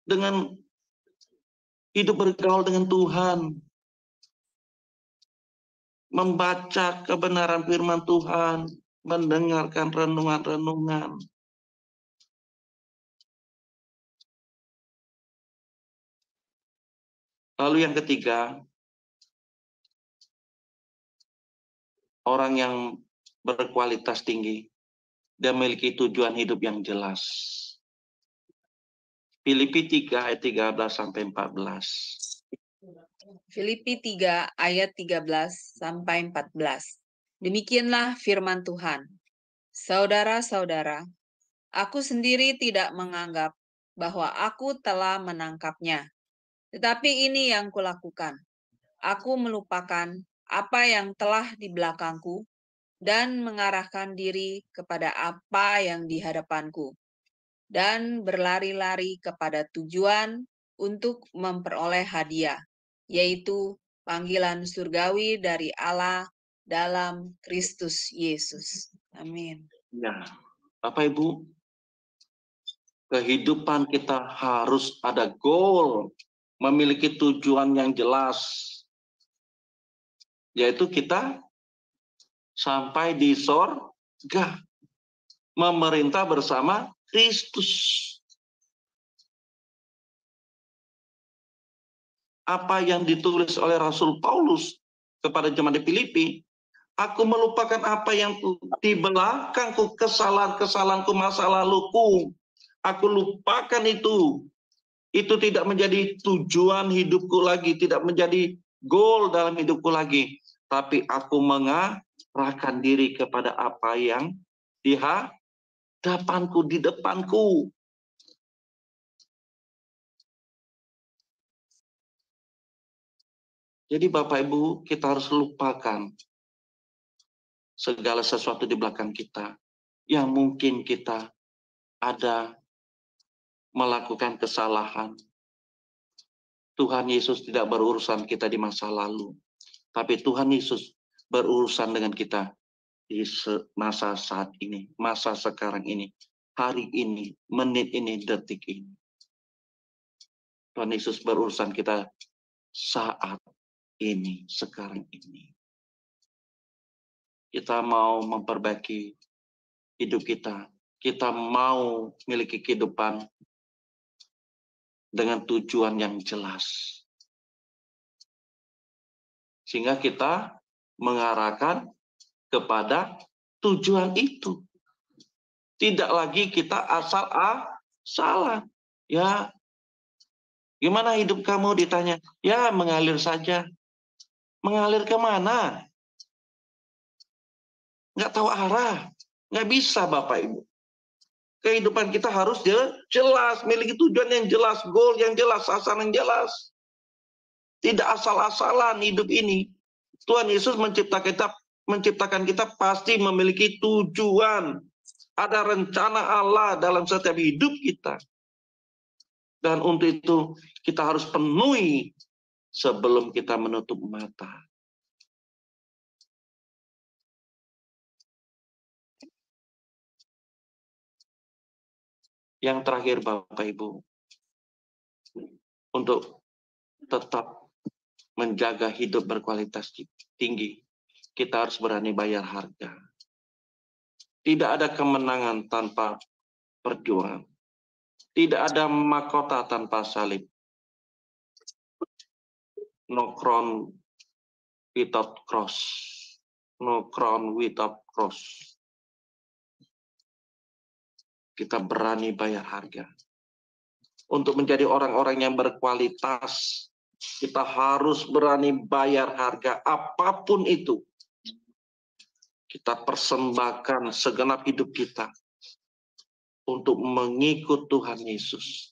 dengan hidup bergaul dengan Tuhan, membaca kebenaran firman Tuhan, mendengarkan renungan-renungan. Lalu yang ketiga, orang yang berkualitas tinggi, dia memiliki tujuan hidup yang jelas. Filipi 3 ayat 13 sampai 14. Filipi 3 ayat 13 sampai 14. Demikianlah firman Tuhan. Saudara-saudara, aku sendiri tidak menganggap bahwa aku telah menangkapnya. Tetapi ini yang kulakukan. Aku melupakan apa yang telah di belakangku dan mengarahkan diri kepada apa yang di hadapanku. Dan berlari-lari kepada tujuan untuk memperoleh hadiah, yaitu panggilan surgawi dari Allah dalam Kristus Yesus. Amin. Ya, Bapak Ibu, kehidupan kita harus ada goal, memiliki tujuan yang jelas, yaitu kita sampai di sorga, memerintah bersama Kristus. Apa yang ditulis oleh Rasul Paulus kepada jemaat di Filipi, aku melupakan apa yang di belakangku, kesalahan-kesalahanku, masa laluku. Aku lupakan itu. Itu tidak menjadi tujuan hidupku lagi, tidak menjadi goal dalam hidupku lagi. Tapi aku mengarahkan diri kepada apa yang di hadapanku, di depanku. Jadi Bapak Ibu, kita harus lupakan segala sesuatu di belakang kita yang mungkin kita ada melakukan kesalahan. Tuhan Yesus tidak berurusan kita di masa lalu, tapi Tuhan Yesus berurusan dengan kita di masa saat ini, masa sekarang ini, hari ini, menit ini, detik ini. Tuhan Yesus berurusan kita saat ini, sekarang ini. Kita mau memperbaiki hidup kita. Kita mau memiliki kehidupan dengan tujuan yang jelas. Sehingga kita mengarahkan kepada tujuan itu. Tidak lagi kita asal-asalan. Ya, gimana hidup kamu ditanya? Ya, mengalir saja. Mengalir kemana? Nggak tahu arah. Nggak bisa Bapak Ibu. Kehidupan kita harus jelas, memiliki tujuan yang jelas, goal yang jelas, sasaran yang jelas. Tidak asal-asalan hidup ini. Tuhan Yesus menciptakan kita pasti memiliki tujuan. Ada rencana Allah dalam setiap hidup kita. Dan untuk itu kita harus penuhi sebelum kita menutup mata. Yang terakhir Bapak Ibu, untuk tetap menjaga hidup berkualitas tinggi, kita harus berani bayar harga. Tidak ada kemenangan tanpa perjuangan. Tidak ada mahkota tanpa salib. No crown without cross. No crown without cross. Kita berani bayar harga. Untuk menjadi orang-orang yang berkualitas, kita harus berani bayar harga apapun itu. Kita persembahkan segenap hidup kita untuk mengikut Tuhan Yesus.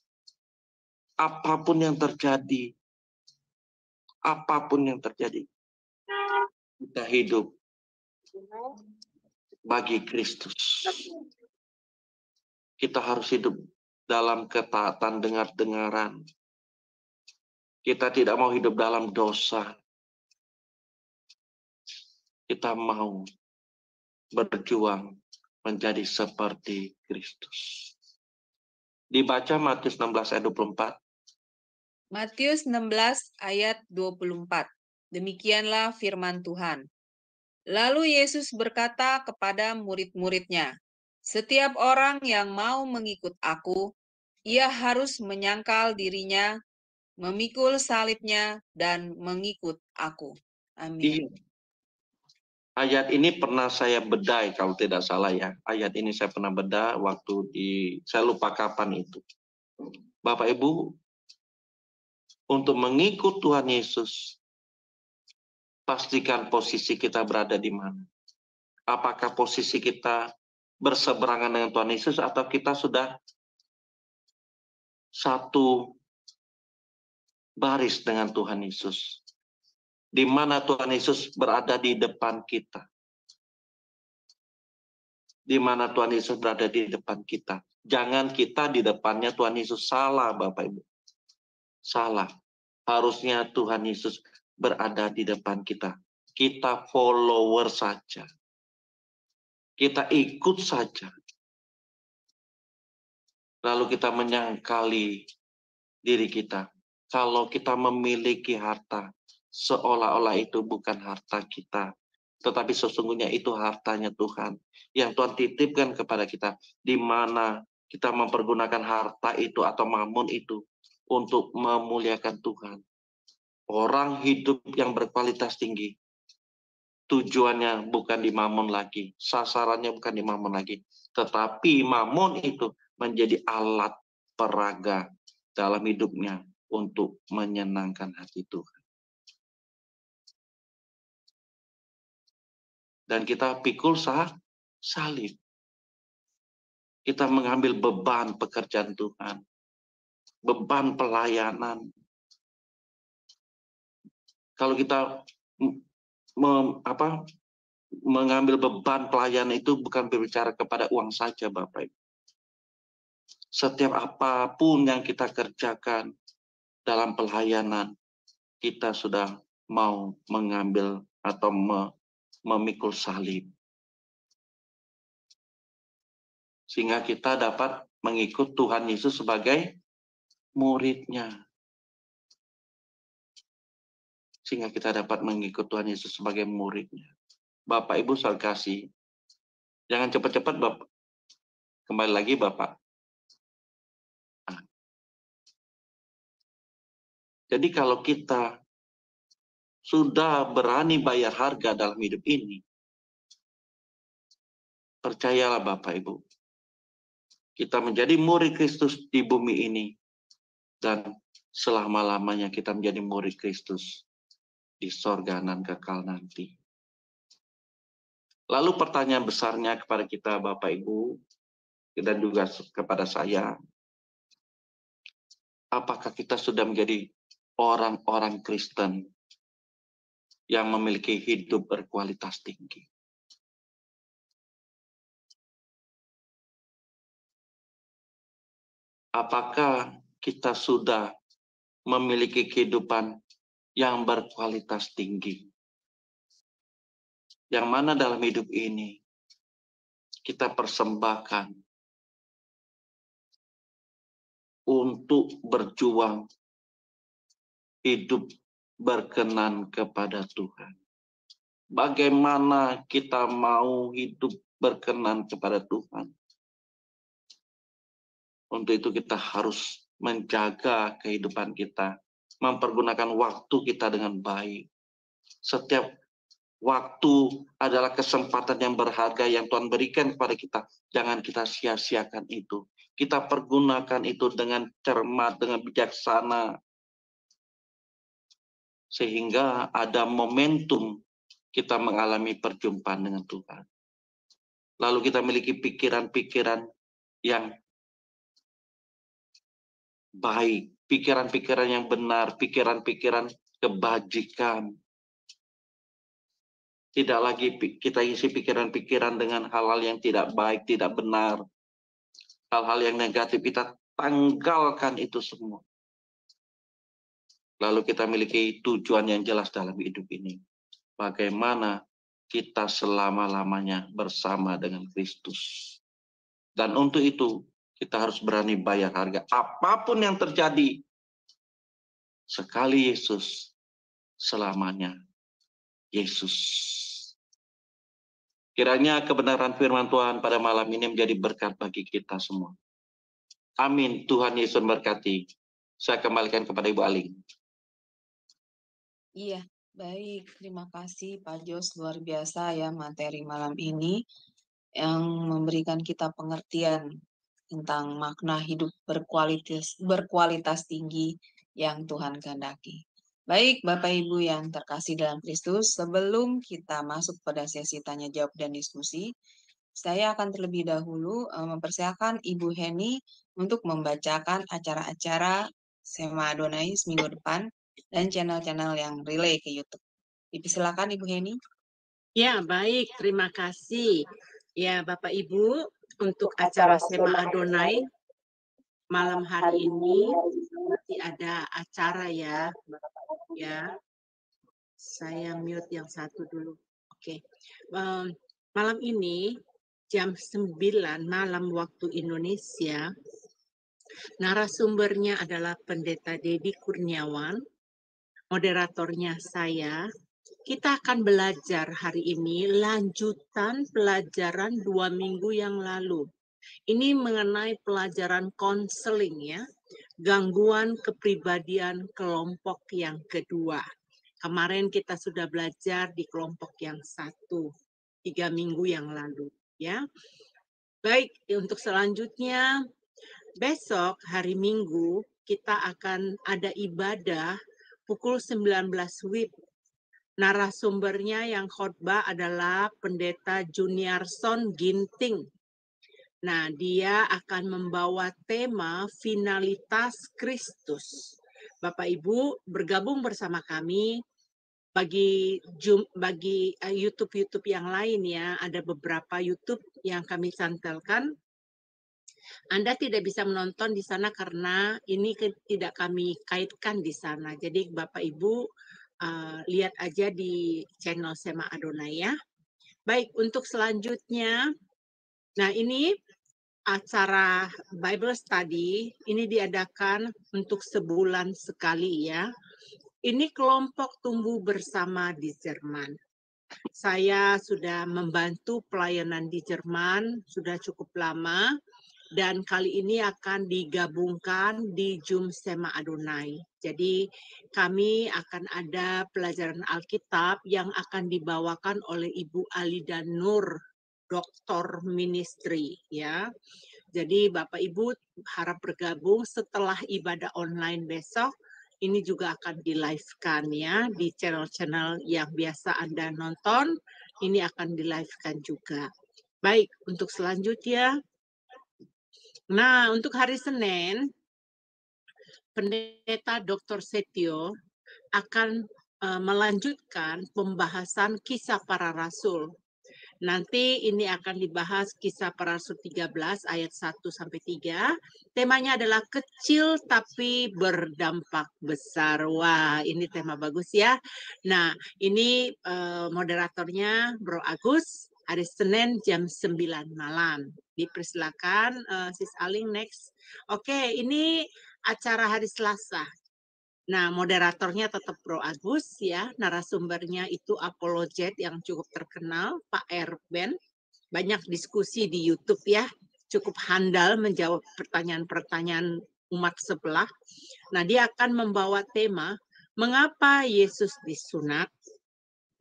Apapun yang terjadi, kita hidup bagi Kristus. Kita harus hidup dalam ketaatan dengar-dengaran. Kita tidak mau hidup dalam dosa. Kita mau berjuang menjadi seperti Kristus. Dibaca Matius 16 ayat 24. Matius 16 ayat 24. Demikianlah firman Tuhan. Lalu Yesus berkata kepada murid-muridnya, "Setiap orang yang mau mengikut aku, ia harus menyangkal dirinya, memikul salibnya, dan mengikut aku." Amin. Iya. Ayat ini pernah saya bedai kalau tidak salah ya. Ayat ini saya pernah bedah waktu saya lupa kapan itu. Bapak Ibu, untuk mengikut Tuhan Yesus, pastikan posisi kita berada di mana. Apakah posisi kita berseberangan dengan Tuhan Yesus atau kita sudah satu baris dengan Tuhan Yesus. Di mana Tuhan Yesus berada di depan kita. Di mana Tuhan Yesus berada di depan kita. Jangan kita di depannya Tuhan Yesus. Salah Bapak Ibu. Salah. Harusnya Tuhan Yesus berada di depan kita. Kita follower saja. Kita ikut saja. Lalu kita menyangkali diri kita. Kalau kita memiliki harta, seolah-olah itu bukan harta kita. Tetapi sesungguhnya itu hartanya Tuhan. Yang Tuhan titipkan kepada kita. Di mana kita mempergunakan harta itu atau mamun itu untuk memuliakan Tuhan. Orang hidup yang berkualitas tinggi. Tujuannya bukan di mamun lagi. Sasarannya bukan di mamun lagi. Tetapi mamun itu menjadi alat peraga dalam hidupnya untuk menyenangkan hati Tuhan. Dan kita pikul salib. Kita mengambil beban pekerjaan Tuhan. Beban pelayanan. Kalau kita mengambil beban pelayanan itu bukan berbicara kepada uang saja Bapak Ibu. Setiap apapun yang kita kerjakan dalam pelayanan, kita sudah mau mengambil atau memikul salib. Sehingga kita dapat mengikut Tuhan Yesus sebagai muridnya. Sehingga kita dapat mengikut Tuhan Yesus sebagai muridnya. Bapak, Ibu, saya kasih. Jangan cepat-cepat, Bapak. Kembali lagi, Bapak. Jadi kalau kita sudah berani bayar harga dalam hidup ini, percayalah Bapak, Ibu. Kita menjadi murid Kristus di bumi ini. Dan selama-lamanya kita menjadi murid Kristus di sorga nan kekal nanti. Lalu pertanyaan besarnya kepada kita Bapak Ibu dan juga kepada saya, apakah kita sudah menjadi orang-orang Kristen yang memiliki hidup berkualitas tinggi? Apakah kita sudah memiliki kehidupan yang berkualitas tinggi? Yang mana dalam hidup ini kita persembahkan untuk berjuang hidup berkenan kepada Tuhan. Bagaimana kita mau hidup berkenan kepada Tuhan? Untuk itu kita harus menjaga kehidupan kita mempergunakan waktu kita dengan baik. Setiap waktu adalah kesempatan yang berharga yang Tuhan berikan kepada kita. Jangan kita sia-siakan itu. Kita pergunakan itu dengan cermat, dengan bijaksana. Sehingga ada momentum kita mengalami perjumpaan dengan Tuhan. Lalu kita memiliki pikiran-pikiran yang baik, pikiran-pikiran yang benar, pikiran-pikiran kebajikan. Tidak lagi kita isi pikiran-pikiran dengan hal-hal yang tidak baik, tidak benar. Hal-hal yang negatif, kita tanggalkan itu semua. Lalu kita memiliki tujuan yang jelas dalam hidup ini. Bagaimana kita selama-lamanya bersama dengan Kristus. Dan untuk itu, kita harus berani bayar harga. Apapun yang terjadi, sekali Yesus, selamanya Yesus. Kiranya kebenaran firman Tuhan pada malam ini menjadi berkat bagi kita semua. Amin. Tuhan Yesus memberkati. Saya kembalikan kepada Ibu Aling. Iya, baik. Terima kasih Pak Jos. Luar biasa ya materi malam ini yang memberikan kita pengertian tentang makna hidup berkualitas tinggi yang Tuhan kehendaki. Baik, Bapak Ibu yang terkasih dalam Kristus, sebelum kita masuk pada sesi tanya jawab dan diskusi, saya akan terlebih dahulu mempersilakan Ibu Heni untuk membacakan acara-acara Sema Adonai seminggu depan dan channel-channel yang relay ke YouTube. Silakan Ibu Heni. Ya, baik. Terima kasih. Ya, Bapak Ibu, untuk acara Sema Adonai malam hari ini nanti ada acara ya. Ya, saya mute yang satu dulu. Oke. Malam ini jam 9 malam waktu Indonesia, narasumbernya adalah Pendeta Dedi Kurniawan, moderatornya saya. Kita akan belajar hari ini lanjutan pelajaran 2 minggu yang lalu. Ini mengenai pelajaran konseling ya, gangguan kepribadian kelompok yang kedua. Kemarin kita sudah belajar di kelompok yang 1, 3 minggu yang lalu ya. Baik, untuk selanjutnya besok hari Minggu kita akan ada ibadah pukul 19 WIB. Narasumbernya yang khotbah adalah Pendeta Juniarson Ginting. Nah, dia akan membawa tema finalitas Kristus. Bapak Ibu bergabung bersama kami. Bagi YouTube yang lain ya, ada beberapa YouTube yang kami cantelkan. Anda tidak bisa menonton di sana karena ini tidak kami kaitkan di sana. Jadi Bapak Ibu lihat aja di channel Sema Adonai ya. Baik, untuk selanjutnya, nah ini acara Bible Study, ini diadakan untuk sebulan sekali ya. Ini kelompok tumbuh bersama di Jerman. Saya sudah membantu pelayanan di Jerman, sudah cukup lama, dan kali ini akan digabungkan di Zoom Sema Adonai. Jadi kami akan ada pelajaran Alkitab yang akan dibawakan oleh Ibu Alida Nur, Doktor Ministry ya. Jadi Bapak Ibu harap bergabung setelah ibadah online besok. Ini juga akan di-live-kan ya di channel-channel yang biasa Anda nonton. Ini akan di-live-kan juga. Baik, untuk selanjutnya. Nah, untuk hari Senin, Pendeta Dr. Setio akan melanjutkan pembahasan kisah para rasul. Nanti ini akan dibahas kisah para rasul 13 ayat 1-3. Temanya adalah kecil tapi berdampak besar. Wah, ini tema bagus ya. Nah, ini moderatornya Bro Agus, hari Senin jam 9 malam. Dipersilakan Sis Aling next. Oke, ini acara hari Selasa. Nah, moderatornya tetap Bro Agus ya, narasumbernya itu apologet yang cukup terkenal, Pak Erben. Banyak diskusi di YouTube ya, cukup handal menjawab pertanyaan-pertanyaan umat sebelah. Nah, dia akan membawa tema mengapa Yesus disunat,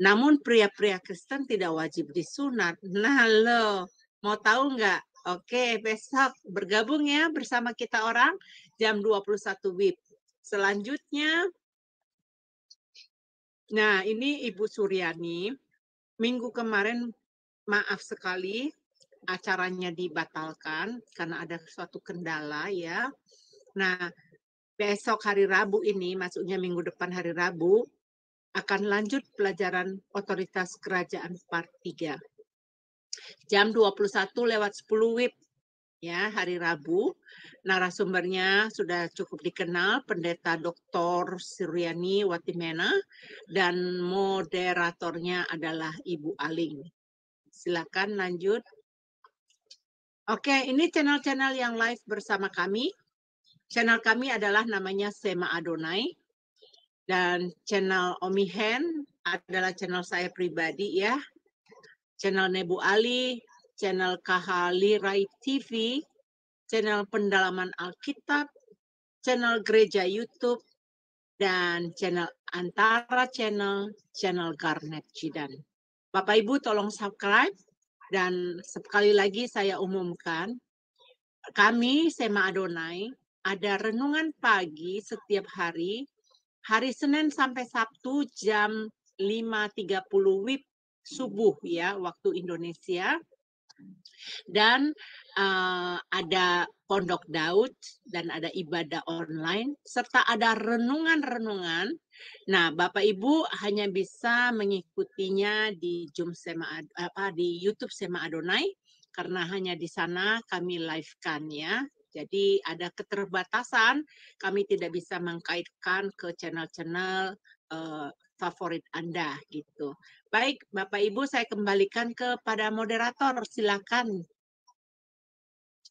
namun pria-pria Kristen tidak wajib disunat. Nah, lo mau tahu nggak? Oke, besok bergabung ya bersama kita orang jam 21 WIB. Selanjutnya, nah ini Ibu Suryani, minggu kemarin maaf sekali acaranya dibatalkan karena ada suatu kendala ya. Nah, besok hari Rabu ini, maksudnya minggu depan hari Rabu, akan lanjut pelajaran otoritas kerajaan part 3. Jam 21:10 WIB ya, hari Rabu. Narasumbernya sudah cukup dikenal, Pendeta Dr. Suryani Watimena, dan moderatornya adalah Ibu Aling. Silakan lanjut. Oke, ini channel-channel yang live bersama kami. Channel kami adalah namanya Sema Adonai. Dan channel Omi Hen adalah channel saya pribadi ya. Channel Nebu Ali, channel Kahali Rai TV, channel Pendalaman Alkitab, channel Gereja YouTube, dan channel Antara channel Garnet Jidan. Bapak Ibu tolong subscribe, dan sekali lagi saya umumkan, kami Sema Adonai ada renungan pagi setiap hari Senin sampai Sabtu jam 5.30 WIB subuh ya, waktu Indonesia. Dan ada Pondok Daud dan ada ibadah online serta ada renungan-renungan. Nah, Bapak Ibu hanya bisa mengikutinya di di YouTube Sema Adonai karena hanya di sana kami live-kan ya. Jadi ada keterbatasan, kami tidak bisa mengkaitkan ke channel-channel favorit Anda gitu. Baik, Bapak Ibu saya kembalikan kepada moderator, silakan.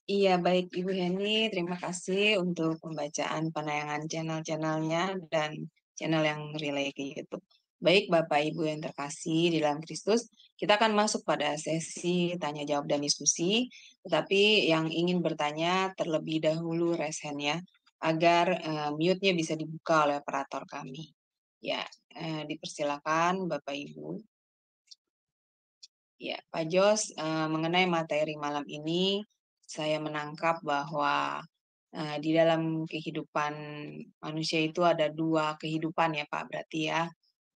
Iya, baik Ibu Heni, terima kasih untuk pembacaan penayangan channel-channelnya dan channel yang relay ke YouTube. Baik Bapak Ibu yang terkasih di dalam Kristus, kita akan masuk pada sesi tanya jawab dan diskusi, tetapi yang ingin bertanya terlebih dahulu raise hand-nya, agar mute-nya bisa dibuka oleh operator kami. Ya, dipersilakan Bapak Ibu. Ya, Pak Jos, mengenai materi malam ini, saya menangkap bahwa di dalam kehidupan manusia itu ada dua kehidupan ya Pak, berarti ya.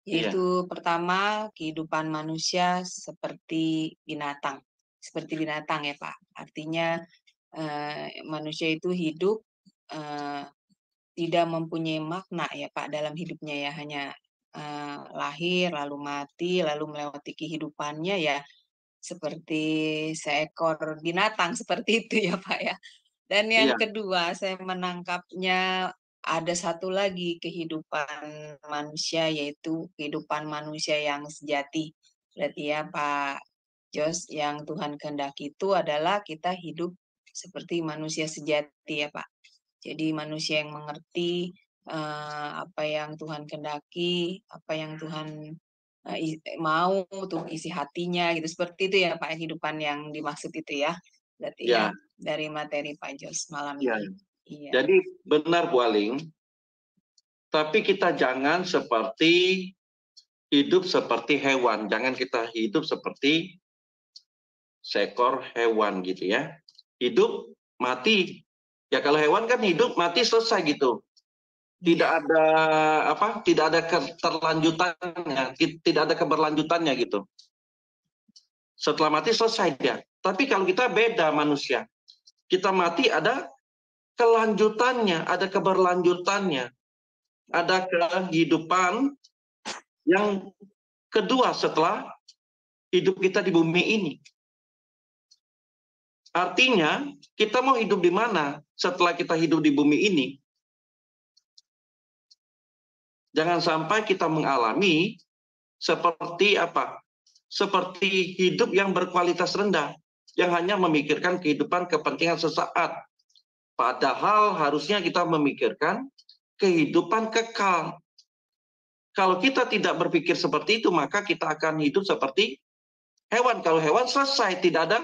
Yaitu pertama, kehidupan manusia seperti binatang ya Pak. Artinya manusia itu hidup tidak mempunyai makna ya Pak dalam hidupnya ya, hanya lahir lalu mati lalu melewati kehidupannya ya seperti seekor binatang seperti itu ya Pak ya. Dan yang kedua saya menangkapnya ada satu lagi kehidupan manusia, yaitu kehidupan manusia yang sejati. Berarti ya Pak Jos, yang Tuhan kehendaki itu adalah kita hidup seperti manusia sejati ya Pak. Jadi manusia yang mengerti apa yang Tuhan kehendaki, apa yang Tuhan mau untuk isi hatinya gitu. Seperti itu ya Pak, kehidupan yang dimaksud itu ya. Berarti ya dari materi Pak Jos malam ini. Iya. Jadi benar Bu Aling, tapi kita jangan hidup seperti hewan. Jangan kita hidup seperti seekor hewan gitu ya. Hidup, mati. Ya kalau hewan kan hidup, mati, selesai gitu. Tidak ada tidak ada keterlanjutannya, tidak ada keberlanjutannya gitu. Setelah mati selesai dia. Tapi kalau kita beda manusia. Kita mati ada kelanjutannya, ada keberlanjutannya. Ada kehidupan yang kedua setelah hidup kita di bumi ini. Artinya, kita mau hidup di mana setelah kita hidup di bumi ini? Jangan sampai kita mengalami seperti apa? Seperti hidup yang berkualitas rendah, yang hanya memikirkan kehidupan kepentingan sesaat. Padahal harusnya kita memikirkan kehidupan kekal. Kalau kita tidak berpikir seperti itu, maka kita akan hidup seperti hewan. Kalau hewan selesai, tidak ada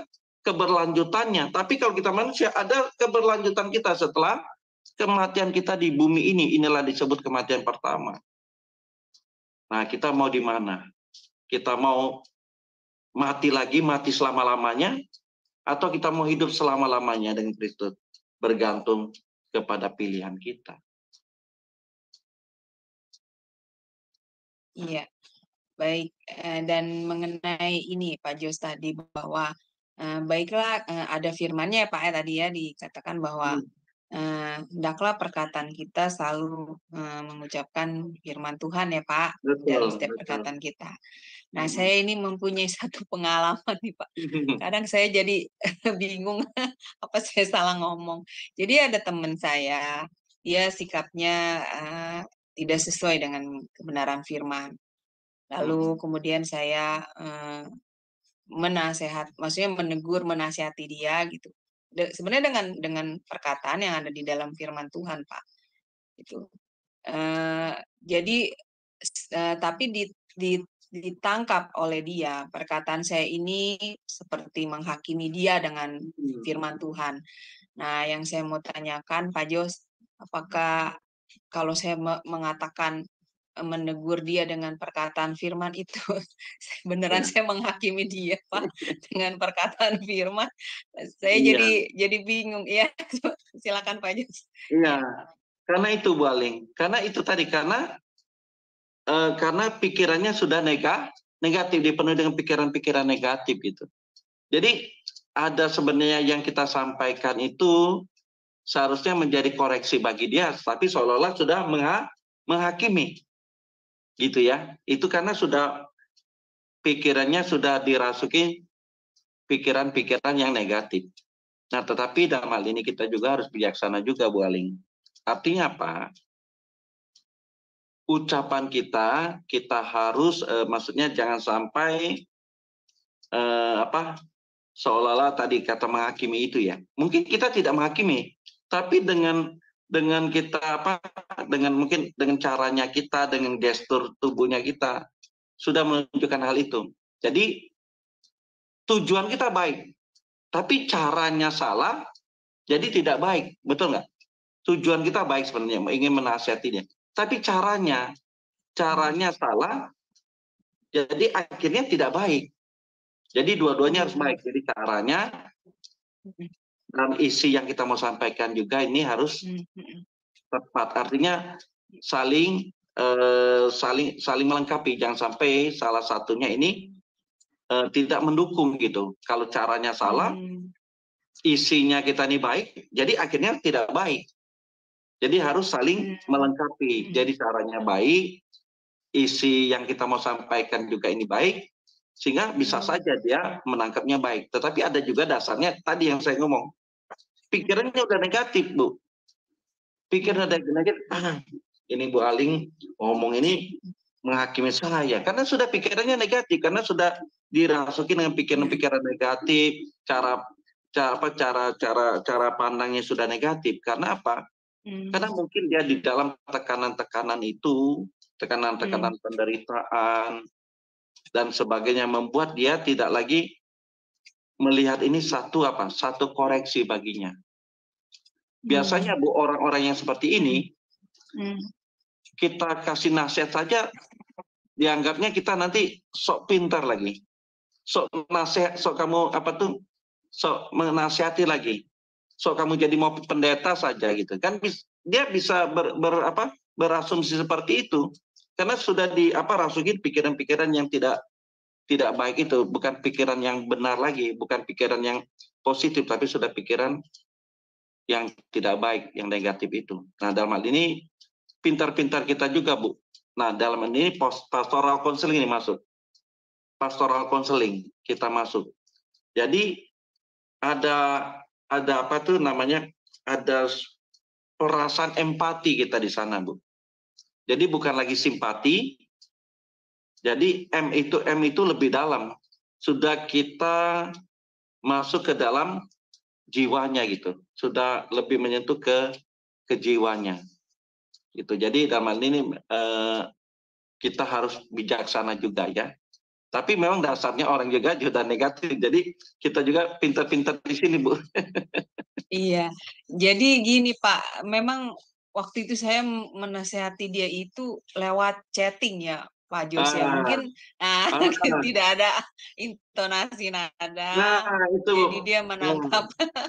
keberlanjutannya. Tapi kalau kita manusia, ada keberlanjutan kita setelah kematian kita di bumi ini, inilah disebut kematian pertama. Nah, kita mau di mana? Kita mau mati lagi, mati selama-lamanya, atau kita mau hidup selama-lamanya dengan Kristus? Bergantung kepada pilihan kita. Iya, baik. Dan mengenai ini Pak Jos tadi bahwa baiklah ada firman-nya ya Pak ya tadi ya dikatakan bahwa hendaklah perkataan kita selalu mengucapkan firman Tuhan ya Pak dalam setiap perkataan kita. Nah, saya ini mempunyai satu pengalaman nih Pak. Kadang saya jadi bingung apa saya salah ngomong. Jadi ada teman saya, dia sikapnya tidak sesuai dengan kebenaran firman. Lalu kemudian saya maksudnya menegur, menasihati dia gitu. Sebenarnya dengan perkataan yang ada di dalam firman Tuhan, Pak. Itu. Jadi tapi ditangkap oleh dia. Perkataan saya ini seperti menghakimi dia dengan firman Tuhan. Nah, yang saya mau tanyakan, Pak Jos, apakah kalau saya mengatakan menegur dia dengan perkataan firman itu, beneran saya menghakimi dia, Pak, dengan perkataan firman. Saya jadi bingung. Ya, silakan Pak Jos. Iya, karena itu Bu Aling. Karena itu tadi karena pikirannya sudah negatif, dipenuhi dengan pikiran-pikiran negatif gitu. Jadi ada sebenarnya yang kita sampaikan itu seharusnya menjadi koreksi bagi dia, tapi seolah-olah sudah menghakimi, gitu ya. Itu karena sudah pikirannya sudah dirasuki pikiran-pikiran yang negatif. Nah, tetapi dalam hal ini kita juga harus bijaksana juga, Bu Aling. Artinya apa? Ucapan kita harus maksudnya jangan sampai seolah-olah tadi kata menghakimi itu ya. Mungkin kita tidak menghakimi, tapi dengan kita mungkin dengan caranya kita, dengan gestur tubuhnya kita sudah menunjukkan hal itu. Jadi tujuan kita baik, tapi caranya salah, jadi tidak baik, betul nggak? Tujuan kita baik sebenarnya, ingin menasihatinya. Tapi caranya salah, jadi akhirnya tidak baik. Jadi dua-duanya harus baik. Jadi caranya dan isi yang kita mau sampaikan juga ini harus tepat. Artinya saling melengkapi. Jangan sampai salah satunya ini tidak mendukung gitu. Kalau caranya salah, isinya kita ini baik, jadi akhirnya tidak baik. Jadi harus saling melengkapi. Jadi caranya baik, isi yang kita mau sampaikan juga ini baik, sehingga bisa saja dia menangkapnya baik. Tetapi ada juga dasarnya tadi yang saya ngomong. Pikirannya udah negatif, Bu. Pikirannya udah negatif. Ini Bu Aling ngomong ini menghakimi saya. Karena sudah pikirannya negatif. Karena sudah dirasuki dengan pikiran-pikiran negatif. Cara pandangnya sudah negatif. Karena apa? Karena mungkin dia di dalam tekanan-tekanan itu, tekanan-tekanan penderitaan dan sebagainya membuat dia tidak lagi melihat ini satu koreksi baginya. Biasanya Bu orang-orang yang seperti ini kita kasih nasihat saja dianggapnya kita nanti sok pintar lagi. Sok nasihat, sok kamu sok menasihati lagi. So kamu jadi mau pendeta saja gitu kan, dia bisa berasumsi seperti itu karena sudah rasukin pikiran-pikiran yang tidak baik itu, bukan pikiran yang benar lagi, bukan pikiran yang positif, tapi sudah pikiran yang tidak baik, yang negatif itu. Nah, dalam hal ini pintar-pintar kita juga, Bu. Nah, dalam hal ini pastoral counseling ini masuk. Pastoral counseling kita masuk. Jadi ada ada perasaan empati kita di sana, Bu. Jadi bukan lagi simpati. Jadi M itu lebih dalam. Sudah kita masuk ke dalam jiwanya gitu. Sudah lebih menyentuh ke jiwanya. Gitu. Jadi dalam hal ini kita harus bijaksana juga ya. Tapi memang dasarnya orang juga negatif. Jadi kita juga pintar-pintar di sini, Bu. Iya, Jadi gini Pak, memang waktu itu saya menasehati dia itu lewat chatting ya Pak Jos ya. Ah, Mungkin ah, tidak ada intonasi nah, nada, itu jadi dia hmm, menangkap benar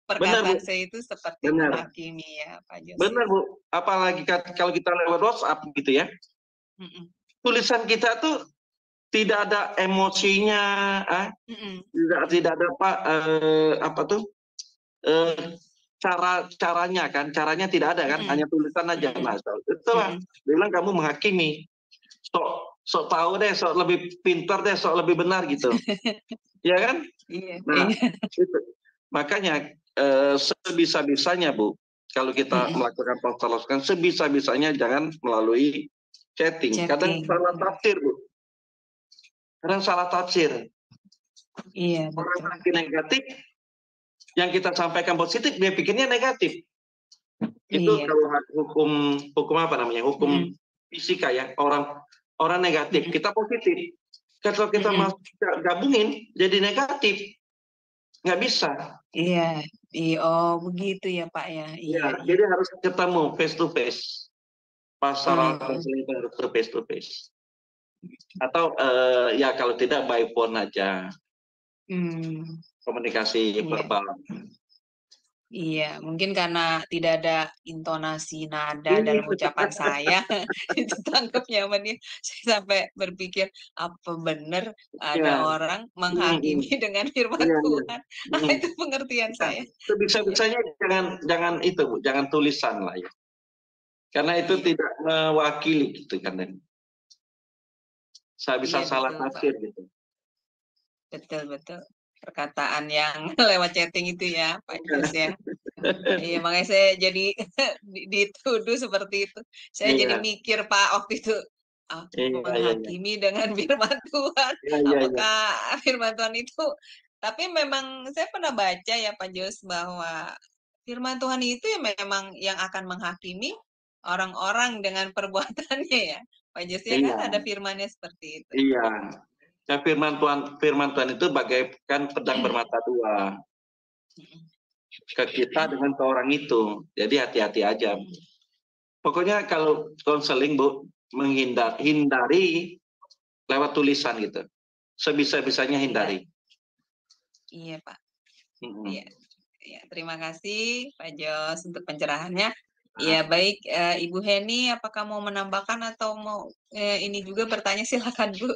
perkataan Bu, saya itu seperti benar. menghakimi ya Pak Jos Benar ya. Bu, apalagi kalau kita lewat WhatsApp gitu ya. Mm-mm. Tulisan kita tuh tidak ada emosinya, Mm-mm. tidak ada apa tuh eh, caranya tidak ada kan, Mm-mm. hanya tulisan aja. Mm-mm. Nah, itulah Mm-mm. dia bilang kamu menghakimi, sok tahu deh, sok lebih pintar deh, sok lebih benar gitu, ya kan? Iya, Nah, iya. itu. Makanya sebisa-bisanya Bu, kalau kita Mm-mm. melakukan pengkolokan, sebisa-bisanya jangan melalui chatting. Kadang Chatting. salah tafsir Bu, kadang salah tafsir. Iya, Orang betul. lagi negatif, yang kita sampaikan positif, dia pikirnya negatif. Itu Iya. kalau hukum apa namanya? Hukum Mm-mm. fisika ya. Orang negatif, Mm-mm. kita positif. Kalau kita Mm-mm. gabungin jadi negatif, nggak bisa. Iya, iya. Oh, begitu ya Pak ya. Ya, Iya, iya. jadi harus ketemu face to face. Pasaran Hmm. konseling itu harus face to face. Atau ya kalau tidak by phone aja, Hmm. komunikasi Iya. verbal. Iya, mungkin karena tidak ada intonasi nada Ini dalam ucapan saya, itu tangkapnya sama dia. Saya sampai berpikir, apa benar ada ya, orang hmm, menghakimi dengan firman iya, iya. Tuhan? Nah, Hmm. itu pengertian Ya, saya. Iya, sebisa-bisanya jangan itu Bu, jangan tulisan lah ya. Karena itu iya, tidak mewakili gitu kan. Saya bisa iya salah betul Pak. tafsir gitu. Betul, betul. Perkataan yang lewat chatting itu ya, Pak Jus ya. Iya, makanya saya jadi dituduh seperti itu. Saya jadi Iya, mikir Pak waktu itu, iya, iya, iya. menghakimi dengan firman Tuhan. Iya, iya, iya. Apakah firman Tuhan itu? Tapi memang saya pernah baca ya Pak Jos bahwa firman Tuhan itu ya memang yang akan menghakimi orang-orang dengan perbuatannya ya. Pak Jos ya kan Iya, ada firmannya seperti itu. iya. Ya, firman Tuhan itu bagaikan pedang bermata dua ke kita dengan ke orang itu. Jadi hati-hati aja. Pokoknya kalau konseling Bu, hindari lewat tulisan gitu. Sebisa-bisanya Iya, hindari. iya Pak. Mm-mm. Iya. Ya, terima kasih Pak Jos untuk pencerahannya. Ah, Ya, baik Ibu Heni, apakah mau menambahkan atau mau ini juga bertanya silakan Bu.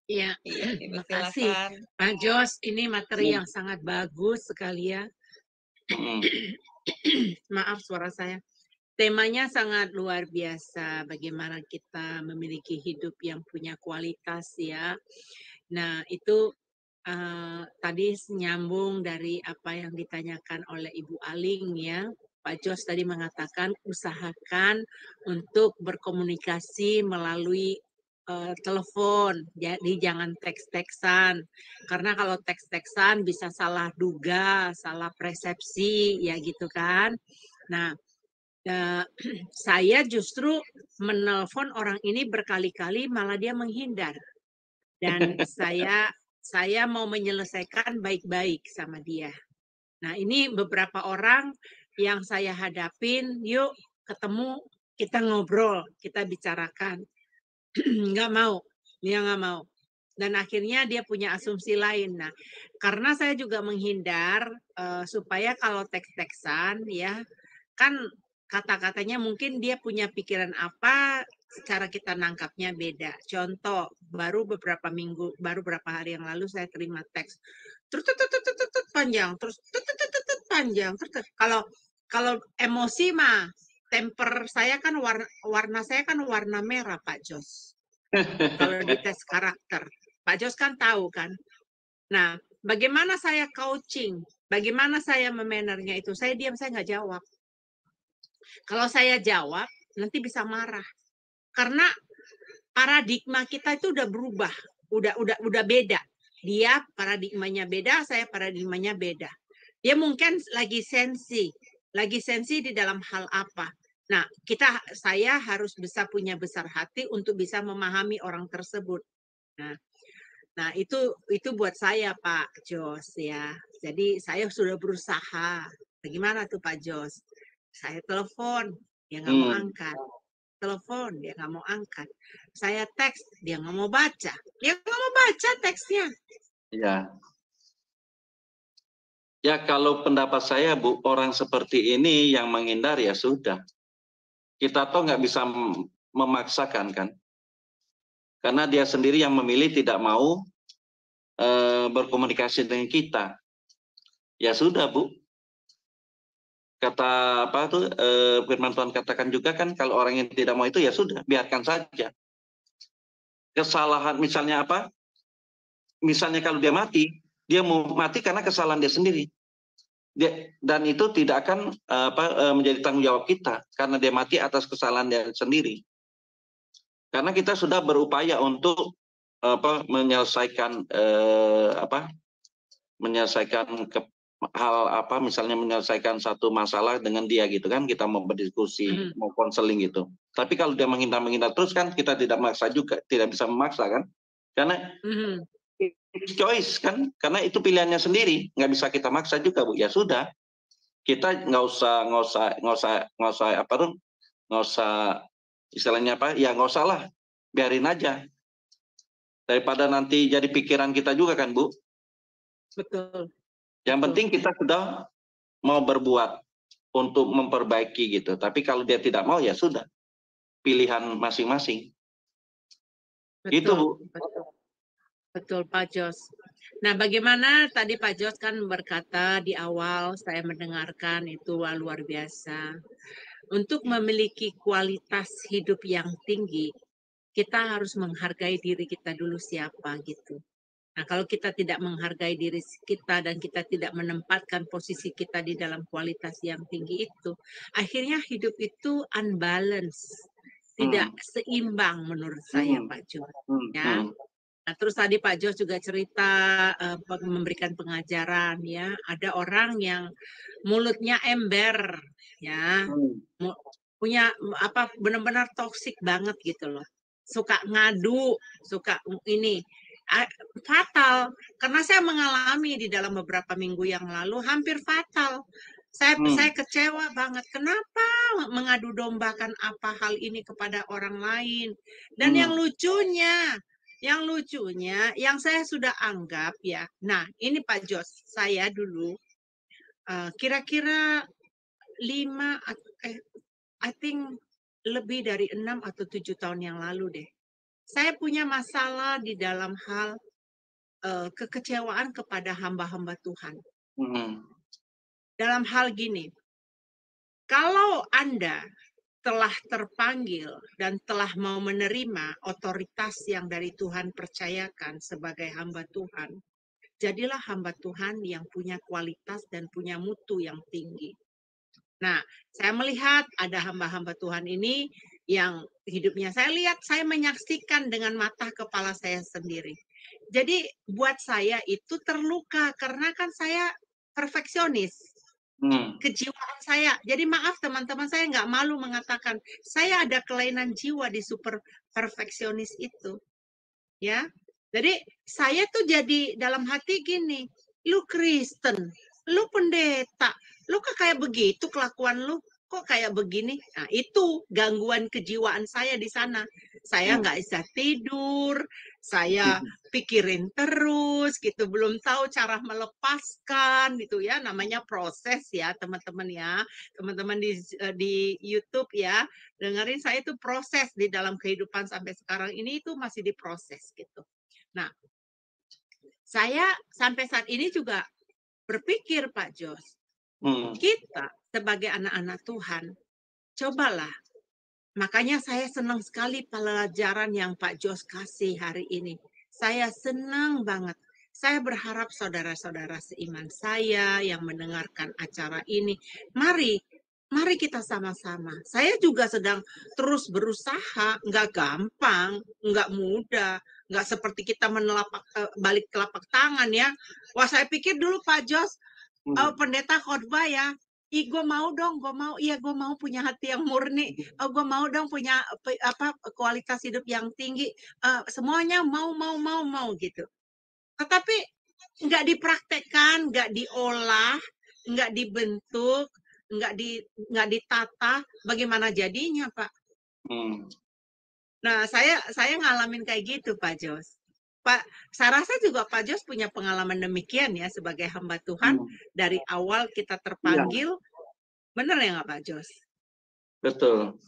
Iya, Iya, Ibu terima kasih. silakan. Pak Jos, ini materi mm, yang sangat bagus sekali ya. mm, Maaf suara saya. Temanya sangat luar biasa, bagaimana kita memiliki hidup yang punya kualitas ya. Nah, itu tadi nyambung dari apa yang ditanyakan oleh Ibu Aling ya. Pak Jos tadi mengatakan usahakan untuk berkomunikasi melalui telepon, jadi jangan teks-teksan. Karena kalau teks-teksan bisa salah duga, salah persepsi, ya gitu kan. Nah, saya justru menelpon orang ini berkali-kali malah dia menghindar. Dan saya mau menyelesaikan baik-baik sama dia. Nah, ini beberapa orang yang saya hadapin, yuk ketemu, kita ngobrol, kita bicarakan. Nggak mau, dia nggak mau. Dan akhirnya dia punya asumsi lain. Nah, karena saya juga menghindar supaya kalau teks-teksan ya, kan kata-katanya mungkin dia punya pikiran apa, cara kita nangkapnya beda. Contoh, baru beberapa hari yang lalu saya terima teks. Terus panjang, terus panjang. Kalau kalau emosi mah temper saya kan warna saya kan warna merah Pak Jos. Kalau di tes karakter. Pak Jos kan tahu kan. Nah, bagaimana saya coaching? Bagaimana saya memanernya itu? Saya diam, saya nggak jawab. Kalau saya jawab, nanti bisa marah. Karena paradigma kita itu udah berubah, udah beda. Dia paradigmanya beda, saya paradigmanya beda. Dia mungkin lagi sensi di dalam hal apa. Nah, saya harus bisa punya besar hati untuk bisa memahami orang tersebut. Nah itu buat saya Pak Jos ya. Jadi saya sudah berusaha Bagaimana tuh Pak Jos? Saya telepon, dia nggak mau angkat. Telepon, dia nggak mau angkat. Saya teks, dia nggak mau baca. Dia nggak mau baca teksnya. Ya. Ya, kalau pendapat saya, Bu, orang seperti ini yang menghindar ya sudah. Kita toh nggak bisa memaksakan kan. Karena dia sendiri yang memilih tidak mau berkomunikasi dengan kita. Ya sudah, Bu. Kata apa tuh firman Tuhan katakan juga kan, kalau orang yang tidak mau itu ya sudah, biarkan saja. Kesalahan misalnya apa? Misalnya kalau dia mau mati karena kesalahan dia sendiri. Dan itu tidak akan menjadi tanggung jawab kita karena dia mati atas kesalahan dia sendiri. Karena kita sudah berupaya untuk menyelesaikan misalnya menyelesaikan satu masalah dengan dia gitu kan, kita mau berdiskusi, mau konseling gitu. Tapi kalau dia menghindar terus kan kita tidak memaksa juga, tidak bisa memaksa kan, karena choice kan, karena itu pilihannya sendiri, nggak bisa kita maksa juga, Bu. Ya sudah, kita nggak usah istilahnya apa, ya nggak usah lah, biarin aja, daripada nanti jadi pikiran kita juga kan, Bu. Betul. Yang penting kita sudah mau berbuat untuk memperbaiki gitu. Tapi kalau dia tidak mau ya sudah, pilihan masing-masing. Itu, Bu. Betul Pak Jos. Nah, bagaimana tadi Pak Jos kan berkata di awal saya mendengarkan itu luar biasa. Untuk memiliki kualitas hidup yang tinggi, kita harus menghargai diri kita dulu siapa gitu. Nah, kalau kita tidak menghargai diri kita dan kita tidak menempatkan posisi kita di dalam kualitas yang tinggi itu, akhirnya hidup itu unbalanced, tidak seimbang menurut saya Pak Jos. Ya. Nah, terus tadi Pak Jos juga cerita memberikan pengajaran ya, ada orang yang mulutnya ember ya, punya apa benar-benar toksik banget gitu loh, suka ngadu, suka ini fatal. Karena saya mengalami di dalam beberapa minggu yang lalu hampir fatal. Saya kecewa banget. Kenapa mengadu dombakan apa hal ini kepada orang lain? Dan yang lucunya, yang saya sudah anggap ya. Nah, ini Pak Jos, saya dulu kira-kira 5 I think lebih dari 6 atau 7 tahun yang lalu deh. Saya punya masalah di dalam hal kekecewaan kepada hamba-hamba Tuhan. Dalam hal gini, kalau Anda telah terpanggil dan telah mau menerima otoritas yang dari Tuhan percayakan sebagai hamba Tuhan, jadilah hamba Tuhan yang punya kualitas dan punya mutu yang tinggi. Nah, saya melihat ada hamba-hamba Tuhan ini yang hidupnya saya lihat, saya menyaksikan dengan mata kepala saya sendiri. Jadi buat saya itu terluka karena kan saya perfeksionis. Kejiwaan saya. Jadi maaf teman-teman, saya nggak malu mengatakan saya ada kelainan jiwa di super perfeksionis itu. Ya. Jadi saya tuh jadi dalam hati gini, lu Kristen, lu pendeta, lu kok kayak begitu kelakuan lu, kok kayak begini? Nah, itu gangguan kejiwaan saya di sana. Saya nggak bisa tidur, saya pikirin terus gitu, belum tahu cara melepaskan gitu ya, namanya proses ya teman-teman ya, teman-teman di YouTube ya, dengerin saya itu proses di dalam kehidupan sampai sekarang ini itu masih diproses gitu. Nah, saya sampai saat ini juga berpikir Pak Jos, kita sebagai anak-anak Tuhan, cobalah. Makanya saya senang sekali pelajaran yang Pak Jos kasih hari ini. Saya senang banget. Saya berharap saudara-saudara seiman saya yang mendengarkan acara ini, mari kita sama-sama. Saya juga sedang terus berusaha, nggak gampang, nggak mudah, nggak seperti kita balik telapak tangan ya. Wah, saya pikir dulu Pak Jos, pendeta khotbah ya, gue mau dong, gue mau punya hati yang murni, gue mau dong punya kualitas hidup yang tinggi, semuanya mau gitu. Tetapi nggak dipraktekkan, nggak diolah, nggak dibentuk, nggak ditata, bagaimana jadinya, Pak? Nah, saya ngalamin kayak gitu, Pak Jos. Pak, saya rasa juga Pak Jos punya pengalaman demikian ya sebagai hamba Tuhan dari awal kita Iya, terpanggil, bener ya nggak Pak Jos? betul.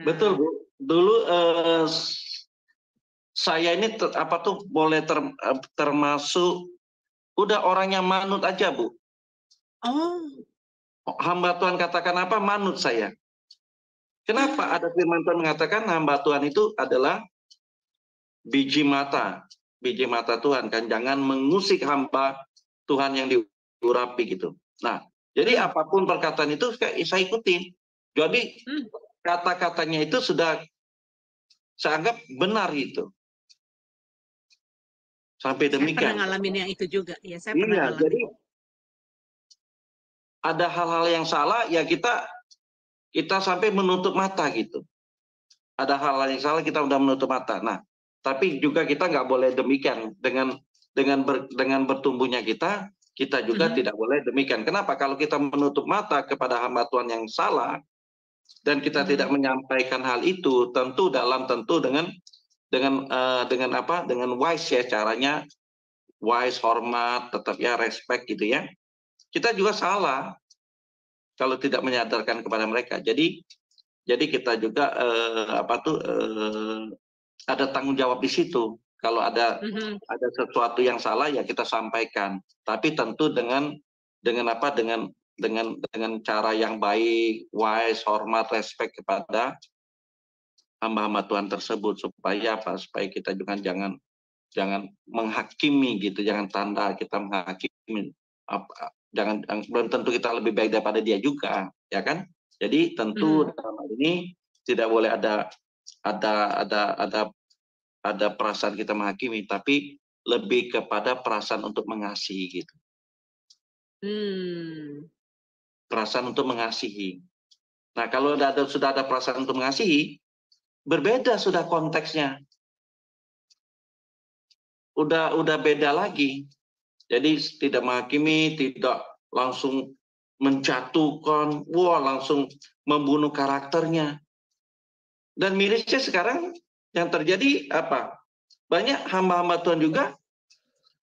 Nah, Betul, Bu. Dulu saya ini boleh termasuk udah orangnya manut aja, Bu. oh, Hamba Tuhan katakan apa, manut saya. Kenapa ada firman Tuhan mengatakan hamba Tuhan itu adalah biji mata Tuhan kan, jangan mengusik hamba Tuhan yang diurapi gitu. Nah, jadi apapun perkataan itu saya ikutin. Jadi kata-katanya itu sudah saya anggap benar itu. Sampai saya pernah demikian. ngalamin yang itu juga. Ya, saya Iya, pernah ngalamin. jadi ada hal-hal yang salah ya kita sampai menutup mata gitu. Ada hal-hal yang salah kita udah menutup mata. Nah, tapi juga kita nggak boleh demikian dengan bertumbuhnya kita juga tidak boleh demikian. Kenapa? Kalau kita menutup mata kepada hamba Tuhan yang salah dan kita tidak menyampaikan hal itu, tentu dengan wise ya caranya, wise, hormat, tetap ya respect gitu ya. Kita juga salah kalau tidak menyadarkan kepada mereka. Jadi kita juga ada tanggung jawab di situ. Kalau ada sesuatu yang salah ya kita sampaikan. Tapi tentu dengan cara yang baik, wise, hormat, respect kepada hamba-hamba Tuhan tersebut supaya kita juga jangan menghakimi gitu, jangan tanda kita menghakimi. Belum tentu kita lebih baik daripada dia juga, ya kan? Jadi tentu dalam hal ini tidak boleh ada perasaan kita menghakimi, tapi lebih kepada perasaan untuk mengasihi gitu. Perasaan untuk mengasihi. Nah, kalau sudah ada perasaan untuk mengasihi, berbeda sudah konteksnya. Udah beda lagi. Jadi tidak menghakimi, tidak langsung menjatuhkan, langsung membunuh karakternya. Dan mirisnya sekarang yang terjadi apa? Banyak hamba-hamba Tuhan juga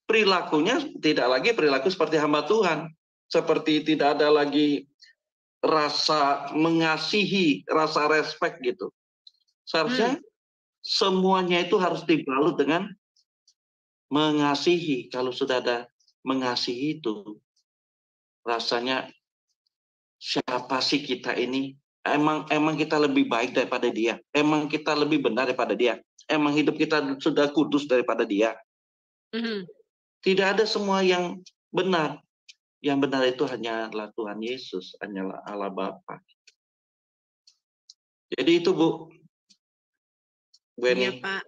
perilakunya tidak lagi perilaku seperti hamba Tuhan. Seperti tidak ada lagi rasa mengasihi, rasa respect gitu. Seharusnya semuanya itu harus dibalut dengan mengasihi. Kalau sudah ada mengasihi itu, rasanya siapa sih kita ini? Emang kita lebih baik daripada dia? Emang kita lebih benar daripada dia? Emang hidup kita sudah kudus daripada dia? Tidak ada semua yang benar. Yang benar itu hanyalah Tuhan Yesus, hanyalah Allah Bapa. Jadi itu Bu. Iya Pak.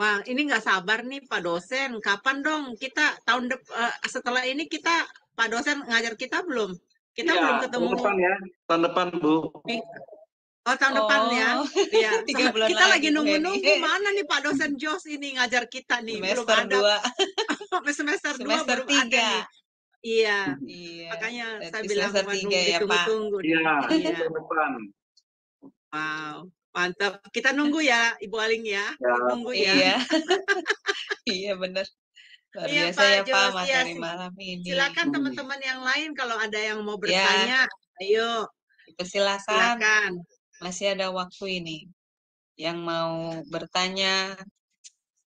Wah, ini nggak sabar nih Pak dosen. Kapan dong kita setelah ini kita Pak dosen ngajar kita belum? Kita belum ketemu. Tahun depan ya. Tahun depan Bu. Oh, tahun depan ya. Iya. 3 bulan kita lagi lagi, nunggu-nunggu mana nih Pak dosen Jos ini ngajar kita nih. Semester belum ada. 2. semester 2 Semester belum 3. ada nih. Iya. Iya. Makanya Berarti saya bilang semester 3 ya Pak. Iya, Iya. tahun depan. Wow, mantap. Kita nunggu ya, Ibu Aling ya. Nunggu ya. Iya. Iya benar. Luar Iya, biasa Pak ya Pak Jos, materi malam ini. Silakan teman-teman yang lain kalau ada yang mau bertanya, ayo. Silakan. Masih ada waktu ini. Yang mau bertanya,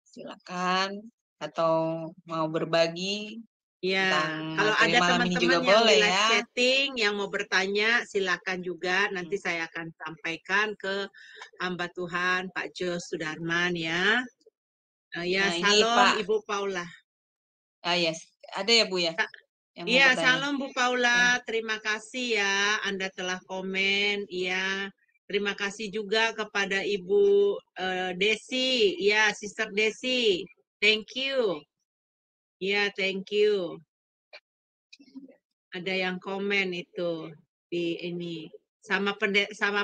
silakan. Atau mau berbagi. Ya, kalau ada teman-teman yang di live chatting yang mau bertanya, silakan juga. Nanti saya akan sampaikan ke hamba Tuhan Pak Jos Sudarman ya. Ya, nah, salam Pak. Ibu Paula. Yes, ada ya Bu ya? Iya, salam Bu Paula. Terima kasih ya Anda telah komen. Iya, terima kasih juga kepada Ibu Desi. Ya, Sister Desi. Thank you. Ya, thank you. Ada yang komen itu di ini. Sama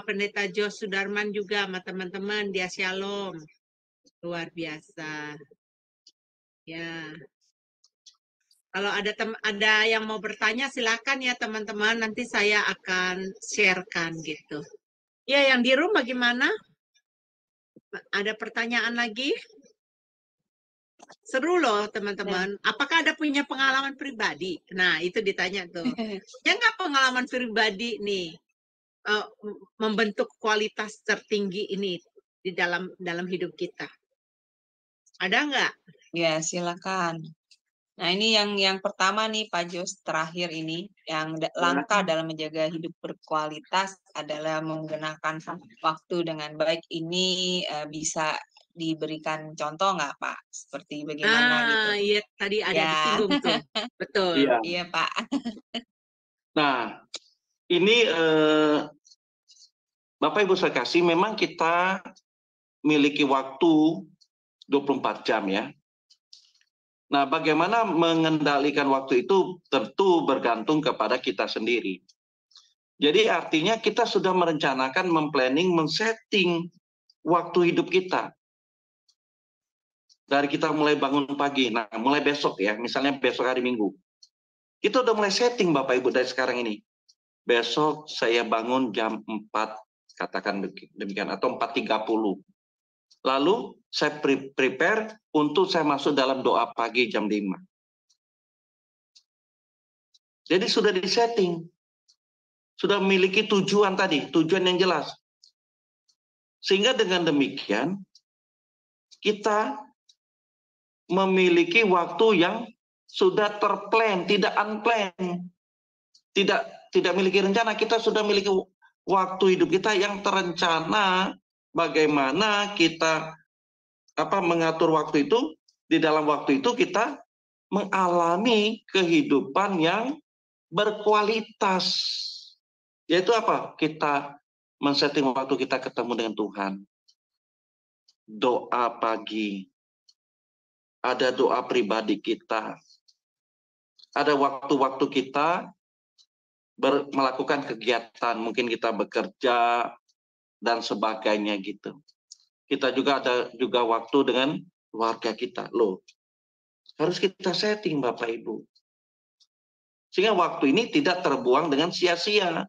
pendeta Jos Sudarman juga sama teman-teman, dia shalom. Luar biasa. Ya. Kalau ada yang mau bertanya silakan ya teman-teman, nanti saya akan sharekan gitu. Ya, yang di room bagaimana? Ada pertanyaan lagi? Seru loh teman-teman. Apakah ada punya pengalaman pribadi? Nah, itu ditanya tuh. Ya nggak pengalaman pribadi nih membentuk kualitas tertinggi ini di dalam hidup kita? Ada nggak? Ya, silakan. Nah, ini yang pertama nih Pak Jos, terakhir ini yang langkah dalam menjaga hidup berkualitas adalah menggunakan waktu dengan baik. Ini bisa diberikan contoh nggak Pak? Seperti bagaimana gitu? Iya tadi ada Ya, disinggung tuh. Betul. Iya. iya Pak. Nah, ini Bapak Ibu saya kasih, memang kita miliki waktu 24 jam ya. Nah, bagaimana mengendalikan waktu itu tentu bergantung kepada kita sendiri. Jadi artinya kita sudah merencanakan, memplanning, men-setting waktu hidup kita. Dari kita mulai bangun pagi, nah mulai besok ya, misalnya besok hari Minggu. Kita udah mulai setting Bapak Ibu dari sekarang ini. Besok saya bangun jam 4, katakan demikian, atau 4.30. Lalu saya prepare untuk saya masuk dalam doa pagi jam 5. Jadi sudah disetting. Sudah memiliki tujuan tadi, tujuan yang jelas. Sehingga dengan demikian, kita memiliki waktu yang sudah terplan, tidak unplanned. Tidak memiliki rencana, kita sudah memiliki waktu hidup kita yang terencana, bagaimana kita mengatur waktu itu. Di dalam waktu itu kita mengalami kehidupan yang berkualitas. Yaitu apa? Kita men-setting waktu kita ketemu dengan Tuhan. Doa pagi. Ada doa pribadi kita. Ada waktu-waktu kita melakukan kegiatan. Mungkin kita bekerja dan sebagainya gitu. Kita juga ada waktu dengan keluarga kita. Loh, harus kita setting Bapak Ibu. Sehingga waktu ini tidak terbuang dengan sia-sia.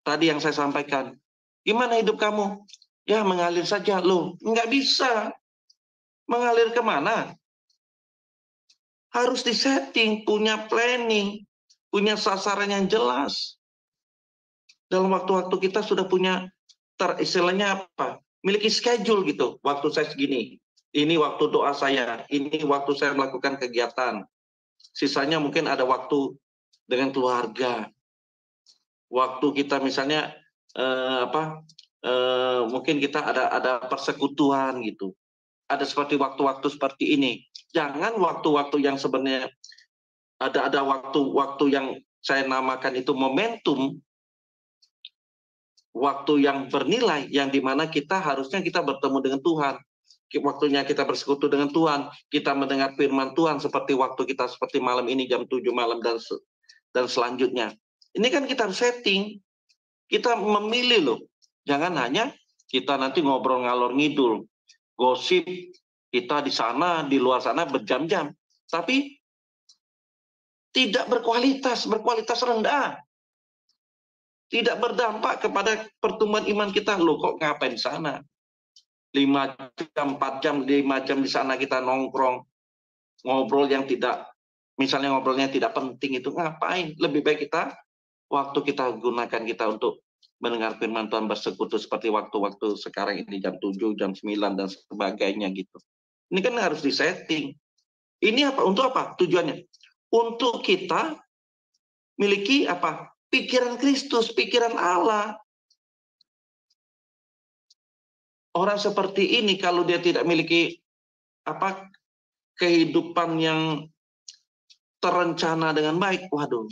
Tadi yang saya sampaikan, gimana hidup kamu? Ya mengalir saja. Loh, nggak bisa. Mengalir kemana? Harus disetting, punya planning, punya sasaran yang jelas. Dalam waktu-waktu kita sudah punya, istilahnya apa? Miliki schedule gitu. Waktu saya segini. Ini waktu doa saya, ini waktu saya melakukan kegiatan. Sisanya mungkin ada waktu dengan keluarga. Waktu kita misalnya mungkin kita ada persekutuan gitu. Ada seperti waktu-waktu seperti ini. Jangan waktu-waktu yang sebenarnya ada waktu-waktu yang saya namakan itu momentum, waktu yang bernilai, yang dimana kita harusnya kita bertemu dengan Tuhan. Waktunya kita bersekutu dengan Tuhan, kita mendengar firman Tuhan seperti waktu kita seperti malam ini jam 7 malam dan selanjutnya. Ini kan kita harus setting. Kita memilih loh. Jangan hanya kita nanti ngobrol ngalor ngidul, gosip kita di sana, di luar sana berjam-jam. Tapi tidak berkualitas rendah. Tidak berdampak kepada pertumbuhan iman kita. Loh kok ngapain di sana? 5 jam, 4 jam, 5 jam di sana kita nongkrong. Ngobrol yang tidak, misalnya ngobrolnya tidak penting itu ngapain? Lebih baik waktu kita gunakan kita untuk mendengar firman Tuhan, bersekutu seperti waktu-waktu sekarang ini jam 7, jam 9 dan sebagainya gitu. Ini kan harus disetting. Ini apa? Untuk apa tujuannya? Untuk kita miliki apa? Pikiran Kristus, pikiran Allah. Orang seperti ini kalau dia tidak memiliki kehidupan yang terencana dengan baik, waduh.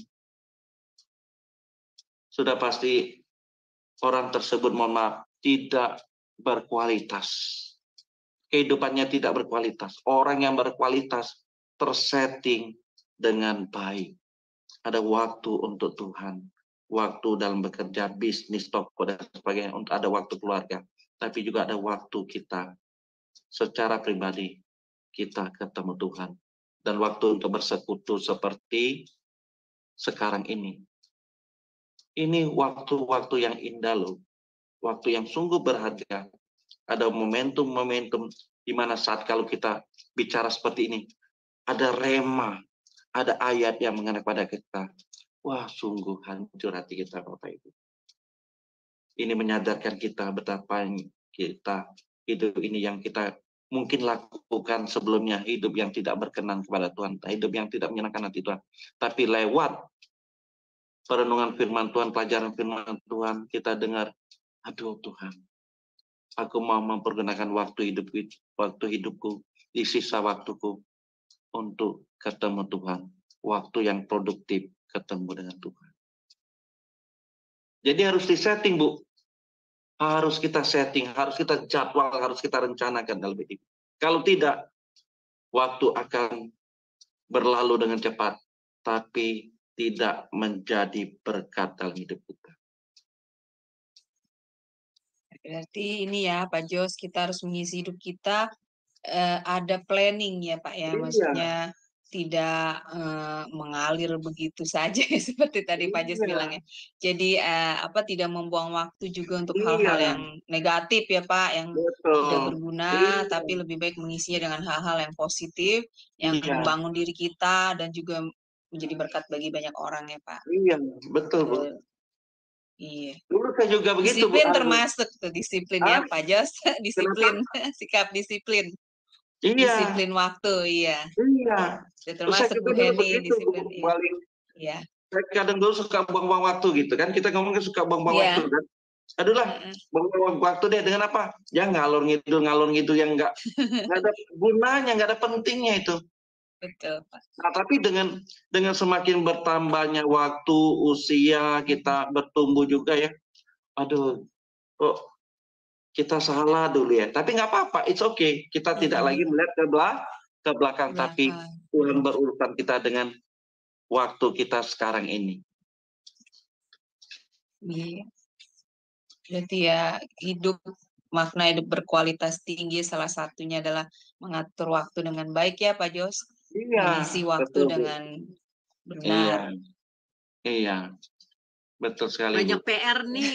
Sudah pasti orang tersebut, mohon maaf, tidak berkualitas. Kehidupannya tidak berkualitas. Orang yang berkualitas tersetting dengan baik. Ada waktu untuk Tuhan. Waktu dalam bekerja, bisnis, toko, dan sebagainya. Ada waktu keluarga. Tapi juga ada waktu kita secara pribadi kita ketemu Tuhan dan waktu untuk bersekutu seperti sekarang ini. Ini waktu-waktu yang indah loh, waktu yang sungguh berharga. Ada momentum-momentum di mana saat kalau kita bicara seperti ini, ada rema, ada ayat yang mengenai pada kita. Wah, sungguh hancur hati kita, Bapak Ibu. Ini menyadarkan kita betapa kita hidup ini yang kita mungkin lakukan sebelumnya, hidup yang tidak berkenan kepada Tuhan, hidup yang tidak menyenangkan hati Tuhan. Tapi lewat perenungan firman Tuhan, pelajaran firman Tuhan, kita dengar, aduh Tuhan, aku mau mempergunakan waktu hidupku, di sisa waktuku untuk ketemu Tuhan. Waktu yang produktif ketemu dengan Tuhan. Jadi harus disetting, Bu. Harus kita setting, harus kita jadwal, harus kita rencanakan dalam hidup. Kalau tidak, waktu akan berlalu dengan cepat, tapi tidak menjadi berkat dalam hidup kita. Berarti ini ya Pak Jos, kita harus mengisi hidup kita ada planning ya Pak ya, maksudnya tidak mengalir begitu saja seperti tadi Pak Jos bilang ya. Jadi tidak membuang waktu juga untuk hal-hal yang negatif ya Pak, yang tidak berguna, tapi lebih baik mengisinya dengan hal-hal yang positif, yang membangun diri kita dan juga menjadi berkat bagi banyak orang ya Pak. Iya, betul Bu. Iya. Dulu saya juga begitu, Disiplin Bu. termasuk tuh disiplin ya Pak Jos, disiplin, sikap disiplin. Iya. Disiplin waktu, iya. Iya. Termasuk Bu Heni, disiplin. Iya. Saya kadang dulu suka buang-buang waktu gitu kan, kita ngomongin suka buang-buang waktu kan. Aduh lah, buang-buang waktu deh dengan apa? Ya ngalor ngidul yang nggak ada gunanya, nggak ada pentingnya itu. Betul Pak. Nah, tapi dengan semakin bertambahnya waktu, usia kita bertumbuh juga ya. Aduh, kok kita salah dulu ya. Tapi nggak apa-apa, it's okay. Kita tidak lagi melihat ke belakang, tapi Tuhan berurusan kita dengan waktu kita sekarang ini. Iya. Berarti ya makna hidup berkualitas tinggi salah satunya adalah mengatur waktu dengan baik ya Pak Jos. Iya. Mengisi waktu dengan benar. Iya. Betul sekali. Banyak Bu. PR nih.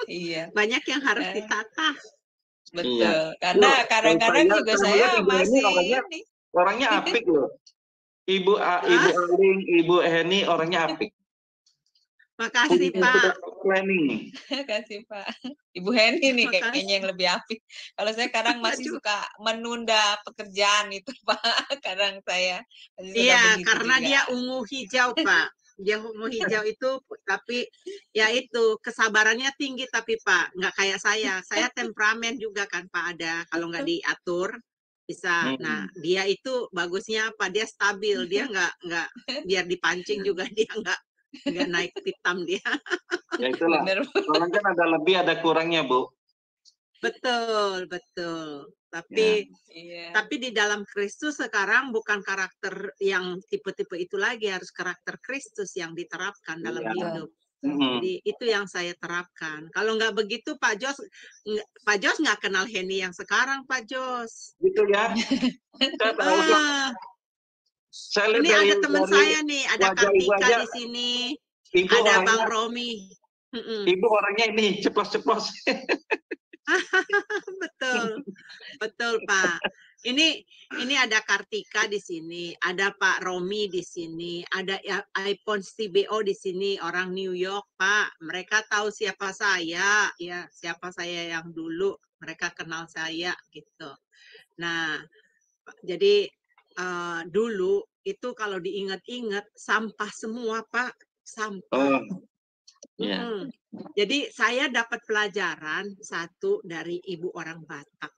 Iya. Banyak yang harus ditata. Betul. Iya. Karena kadang-kadang juga saya masih orangnya apik loh. Ibu Aling, Ibu Heni orangnya apik. Makasih Pak. Planning. Makasih Pak. Ibu Heni nih kayaknya yang lebih apik. Kalau saya kadang masih suka menunda pekerjaan itu Pak. Kadang saya masih iya, karena juga. Dia ungu hijau Pak. Dia ungu hijau itu, tapi ya itu kesabarannya tinggi tapi Pak, nggak kayak saya. Saya temperamen juga kan Pak, ada kalau nggak diatur bisa. Nah dia itu bagusnya apa? Dia stabil, dia nggak biar dipancing juga dia nggak naik hitam dia. Ya itulah. Soalnya kan ada lebih ada kurangnya Bu. Betul. Tapi tapi di dalam Kristus sekarang bukan karakter yang tipe-tipe itu lagi, harus karakter Kristus yang diterapkan dalam hidup. Jadi itu yang saya terapkan. Kalau nggak begitu Pak Jos nggak kenal Heni yang sekarang Pak Jos. Gitu ya. Ini ada teman saya nih, ada Kartika di sini, ada Bang Romi. Ibu orangnya ini ceplos-ceplos. betul Pak. Ini ada Kartika di sini, ada Pak Romi di sini, ada iPhone CBO di sini, orang New York Pak. Mereka tahu siapa saya, ya siapa saya yang dulu, mereka kenal saya gitu. Nah, jadi dulu itu kalau diingat-ingat sampah semua Pak, sampah. Jadi saya dapat pelajaran satu dari ibu orang Batak.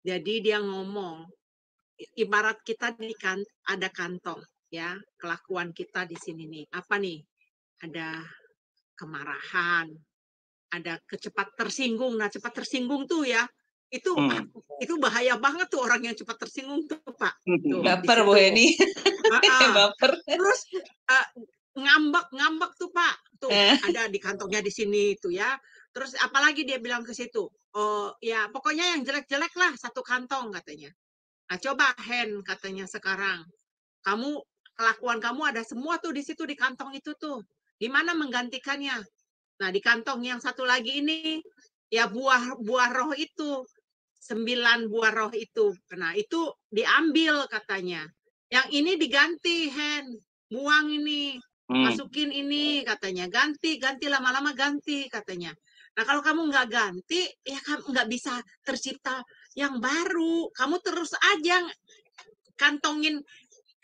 Jadi dia ngomong, ibarat kita ada kantong, ya kelakuan kita di sini nih. Apa nih? Ada kemarahan, ada cepat tersinggung. Nah cepat tersinggung tuh ya, itu bahaya banget tuh orang yang cepat tersinggung tuh Pak. Tuh, baper Bu Heni. Baper. Terus ngambek tuh Pak. Tuh ada di kantongnya di sini tuh ya. Terus apalagi dia bilang ke situ, oh ya pokoknya yang jelek-jelek lah satu kantong katanya. Nah, coba Hen katanya sekarang. Kelakuan kamu ada semua tuh di situ di kantong itu tuh. Gimana menggantikannya? Nah, di kantong yang satu lagi ini ya buah roh itu. 9 buah roh itu. Nah, itu diambil katanya. Yang ini diganti, Hen. Buang ini. Masukin ini katanya. Ganti lama-lama ganti katanya. Nah, kalau kamu nggak ganti, ya kamu nggak bisa tercipta yang baru. Kamu terus aja kantongin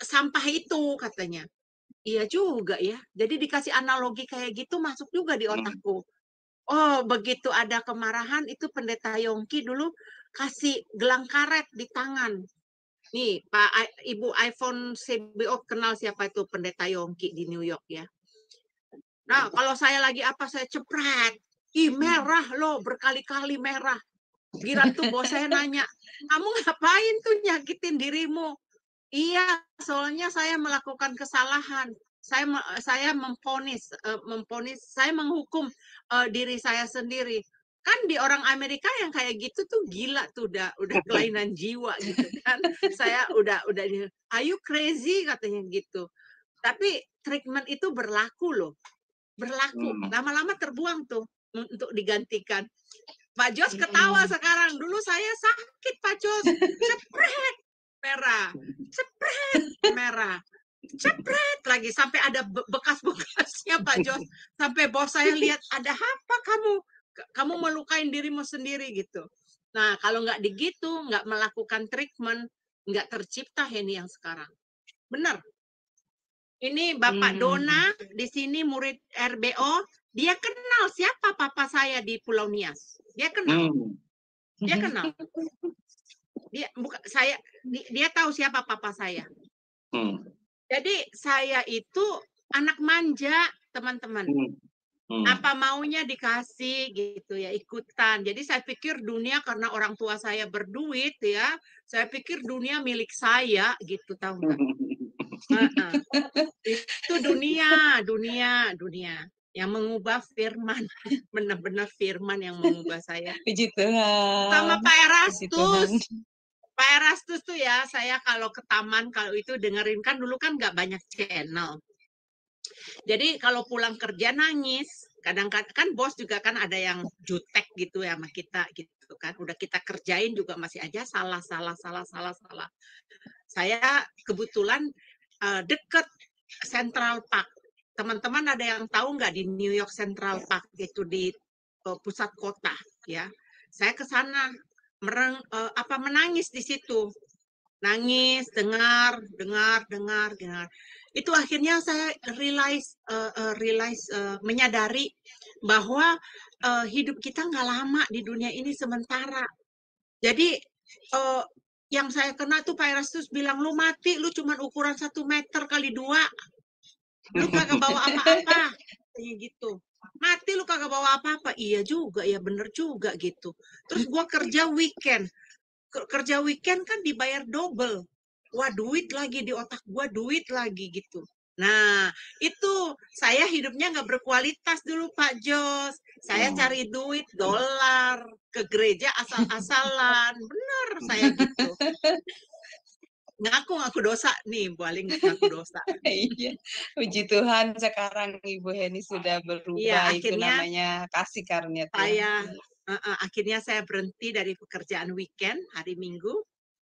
sampah itu katanya. Iya juga ya. Jadi dikasih analogi kayak gitu masuk juga di otakku. Oh, begitu ada kemarahan itu Pendeta Yongki dulu kasih gelang karet di tangan. Nih, Ibu iPhone CBO kenal siapa itu Pendeta Yongki di New York ya. Nah, kalau saya lagi apa saya cepret. Ih, merah loh, berkali-kali merah. Giran tuh bos saya nanya, kamu ngapain tuh nyakitin dirimu? Iya, soalnya saya melakukan kesalahan. Saya memponis, saya menghukum diri saya sendiri. Kan di orang Amerika yang kayak gitu tuh gila tuh udah kelainan jiwa gitu kan. Saya udah are you crazy katanya gitu. Tapi treatment itu berlaku loh. Berlaku. Lama-lama terbuang tuh untuk digantikan. Pak Jos ketawa sekarang. Dulu saya sakit Pak Jos. Cepret merah. Cepret merah. Cepret lagi sampai ada bekas-bekasnya Pak Jos. Sampai bos saya lihat ada apa kamu melukain dirimu sendiri gitu. Nah, kalau nggak digitu, nggak melakukan treatment, nggak tercipta Heni yang sekarang. Benar. Ini Bapak Dona di sini murid RBO, dia kenal siapa papa saya di Pulau Nias. Dia kenal. Dia kenal. Dia tahu siapa papa saya. Jadi saya itu anak manja, teman-teman. Apa maunya dikasih gitu ya, ikutan. Jadi saya pikir dunia karena orang tua saya berduit ya, saya pikir dunia milik saya gitu, tahu nggak? Itu dunia yang mengubah firman. Benar-benar firman yang mengubah saya. Puji Tuhan. Sama Pak Erastus. Pak Erastus tuh ya, saya kalau ke taman, kalau itu dengerin kan dulu kan nggak banyak channel. Jadi kalau pulang kerja nangis, kadang-kadang kan bos juga kan ada yang jutek gitu ya sama kita gitu kan. Udah kita kerjain juga masih aja salah. Saya kebetulan deket Central Park. Teman-teman ada yang tahu nggak di New York Central Park itu di pusat kota ya. Saya ke sana menangis di situ. Nangis, dengar. Itu akhirnya saya menyadari bahwa hidup kita nggak lama di dunia ini sementara. Jadi yang saya kena tuh Pak Erastus bilang, lu mati, lu cuma ukuran 1 meter kali 2. Lu kagak bawa apa-apa. Kayak gitu. Mati lu kagak bawa apa-apa. Iya juga, ya bener juga gitu. Terus gua kerja weekend. Kerja weekend kan dibayar double. Wah, duit lagi di otak gua, duit lagi gitu. Nah, itu saya hidupnya nggak berkualitas dulu Pak Jos. Saya cari duit dolar ke gereja asal-asalan. Bener saya gitu. Ngaku dosa nih, Bu Aling ngaku dosa. Iya, puji Tuhan sekarang Ibu Heni sudah berubah. Iya, itu namanya kasih karunia Tuhan. Akhirnya saya berhenti dari pekerjaan weekend hari Minggu.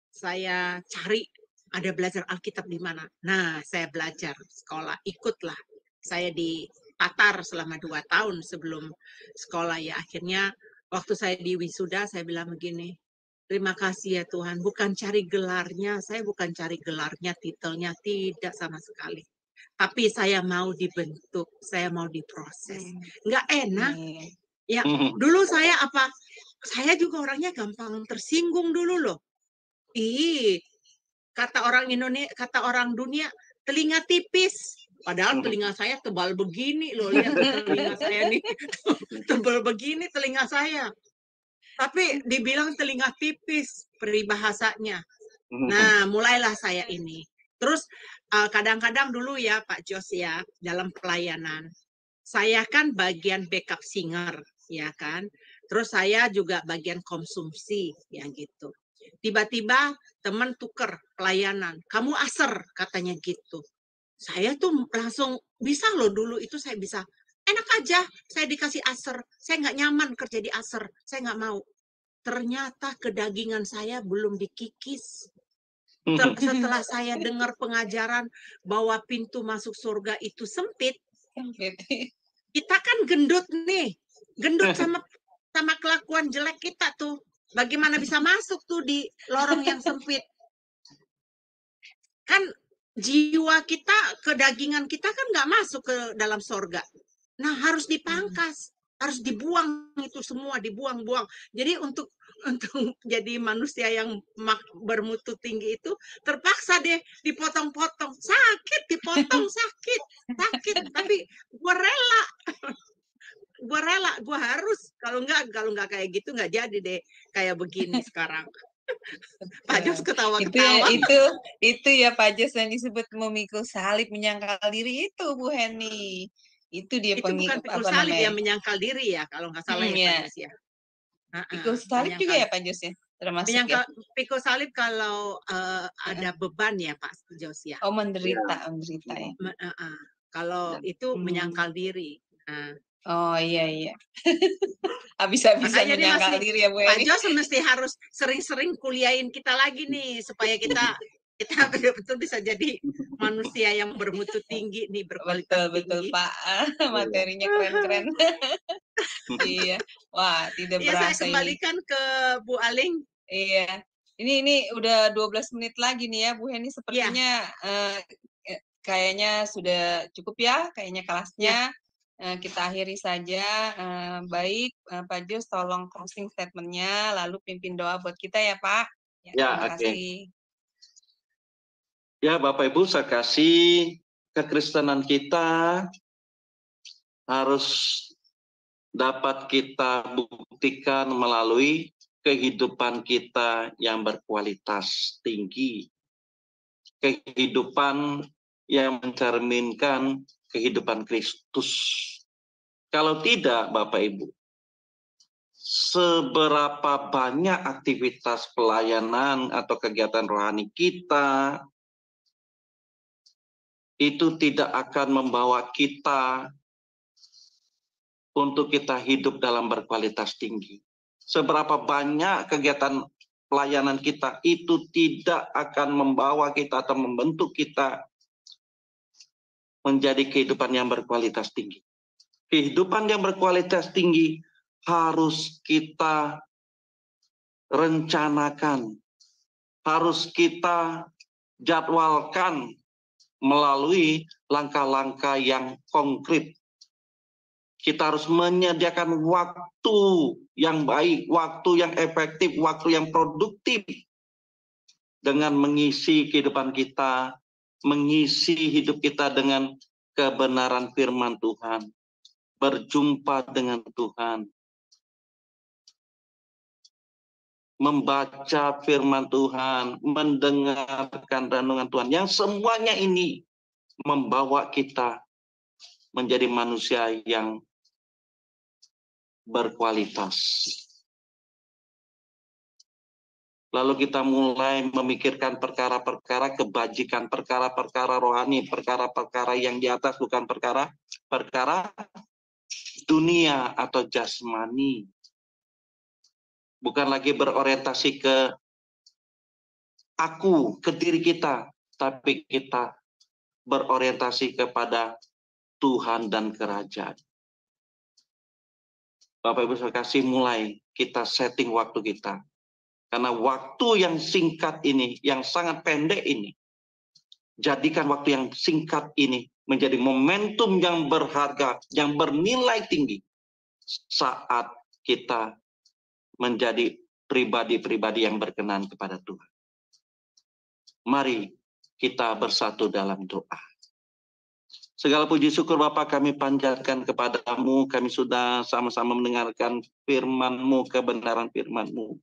Saya cari ada belajar Alkitab di mana. Nah, saya belajar sekolah, ikutlah. Saya di Qatar selama 2 tahun sebelum sekolah ya. Akhirnya waktu saya di wisuda, saya bilang begini, terima kasih ya Tuhan, bukan cari gelarnya, saya bukan cari gelarnya, titelnya, tidak sama sekali. Tapi saya mau dibentuk, saya mau diproses. Nggak enak. Ya, dulu saya juga orangnya gampang tersinggung dulu loh. Kata orang dunia, telinga tipis. Padahal telinga saya tebal begini loh, lihat telinga saya nih. Tebal begini telinga saya. Tapi dibilang telinga tipis peribahasanya. Nah, mulailah saya ini. Terus kadang-kadang dulu ya Pak Jos ya, dalam pelayanan. Saya kan bagian backup singer, ya kan. Terus saya juga bagian konsumsi, ya gitu. Tiba-tiba teman tuker pelayanan. Kamu aser, katanya gitu. Saya tuh langsung bisa loh dulu itu saya bisa. Enak aja, saya dikasih aser. Saya nggak nyaman kerja di aser. Saya nggak mau. Ternyata kedagingan saya belum dikikis. Setelah saya dengar pengajaran bahwa pintu masuk surga itu sempit, kita kan gendut nih. Gendut sama kelakuan jelek kita tuh. Bagaimana bisa masuk tuh di lorong yang sempit? Kan jiwa kita, kedagingan kita kan nggak masuk ke dalam surga. Nah, harus dipangkas, harus dibuang itu semua, dibuang-buang. Jadi untuk jadi manusia yang bermutu tinggi itu terpaksa deh dipotong-potong. Sakit, dipotong sakit. Tapi gue rela. Gue harus. Kalau nggak kayak gitu nggak jadi deh kayak begini sekarang. Pak Jos ketawa-ketawa. Itu ya Pak Jos yang disebut memikul salib, menyangkal diri itu Bu Heni. Itu dia itu bukan pikul salib ya, menyangkal diri ya kalau nggak salah ya Pak Jos ya. Pikul salib juga ya Pak Jos ya, termasuk menyangkal, ya. Pikul salib kalau ada beban ya Pak Jos ya. Oh menderita ya. Kalau itu menyangkal diri. Oh iya. Bisa menyangkal diri ya Bu Pak Heni. Jos mesti harus sering-sering kuliahin kita lagi nih supaya kita betul-betul bisa jadi manusia yang bermutu tinggi nih, berkualitas betul tinggi. Pak, materinya keren-keren. Iya, wah tidak berasa. Saya kembalikan ke Bu Aling. Iya, ini udah 12 menit lagi nih ya Bu Heni, sepertinya kayaknya sudah cukup ya, kayaknya kelasnya. Kita akhiri saja. Baik, Pak Jos tolong closing statement-nya, lalu pimpin doa buat kita ya Pak. Terima kasih. Ya Bapak Ibu, saya kasih kekristenan kita harus dapat kita buktikan melalui kehidupan kita yang berkualitas tinggi. Kehidupan yang mencerminkan kehidupan Kristus. Kalau tidak, Bapak Ibu, seberapa banyak aktivitas pelayanan atau kegiatan rohani kita, itu tidak akan membawa kita untuk kita hidup dalam berkualitas tinggi. Seberapa banyak kegiatan pelayanan kita itu tidak akan membawa kita atau membentuk kita menjadi kehidupan yang berkualitas tinggi. Kehidupan yang berkualitas tinggi harus kita rencanakan, harus kita jadwalkan melalui langkah-langkah yang konkret. Kita harus menyediakan waktu yang baik, waktu yang efektif, waktu yang produktif dengan mengisi kehidupan kita, mengisi hidup kita dengan kebenaran firman Tuhan, berjumpa dengan Tuhan, membaca firman Tuhan, mendengarkan renungan Tuhan, yang semuanya ini membawa kita menjadi manusia yang berkualitas. Lalu kita mulai memikirkan perkara-perkara kebajikan, perkara-perkara rohani, perkara-perkara yang di atas, bukan perkara dunia atau jasmani. Bukan lagi berorientasi ke aku, ke diri kita, tapi kita berorientasi kepada Tuhan dan kerajaan. Bapak Ibu sekalian, mulai kita setting waktu kita. Karena waktu yang singkat ini, yang sangat pendek ini, jadikan waktu yang singkat ini menjadi momentum yang berharga, yang bernilai tinggi saat kita menjadi pribadi-pribadi yang berkenan kepada Tuhan. Mari kita bersatu dalam doa. Segala puji syukur Bapa kami panjatkan kepadamu, kami sudah sama-sama mendengarkan firman-Mu, kebenaran firman-Mu.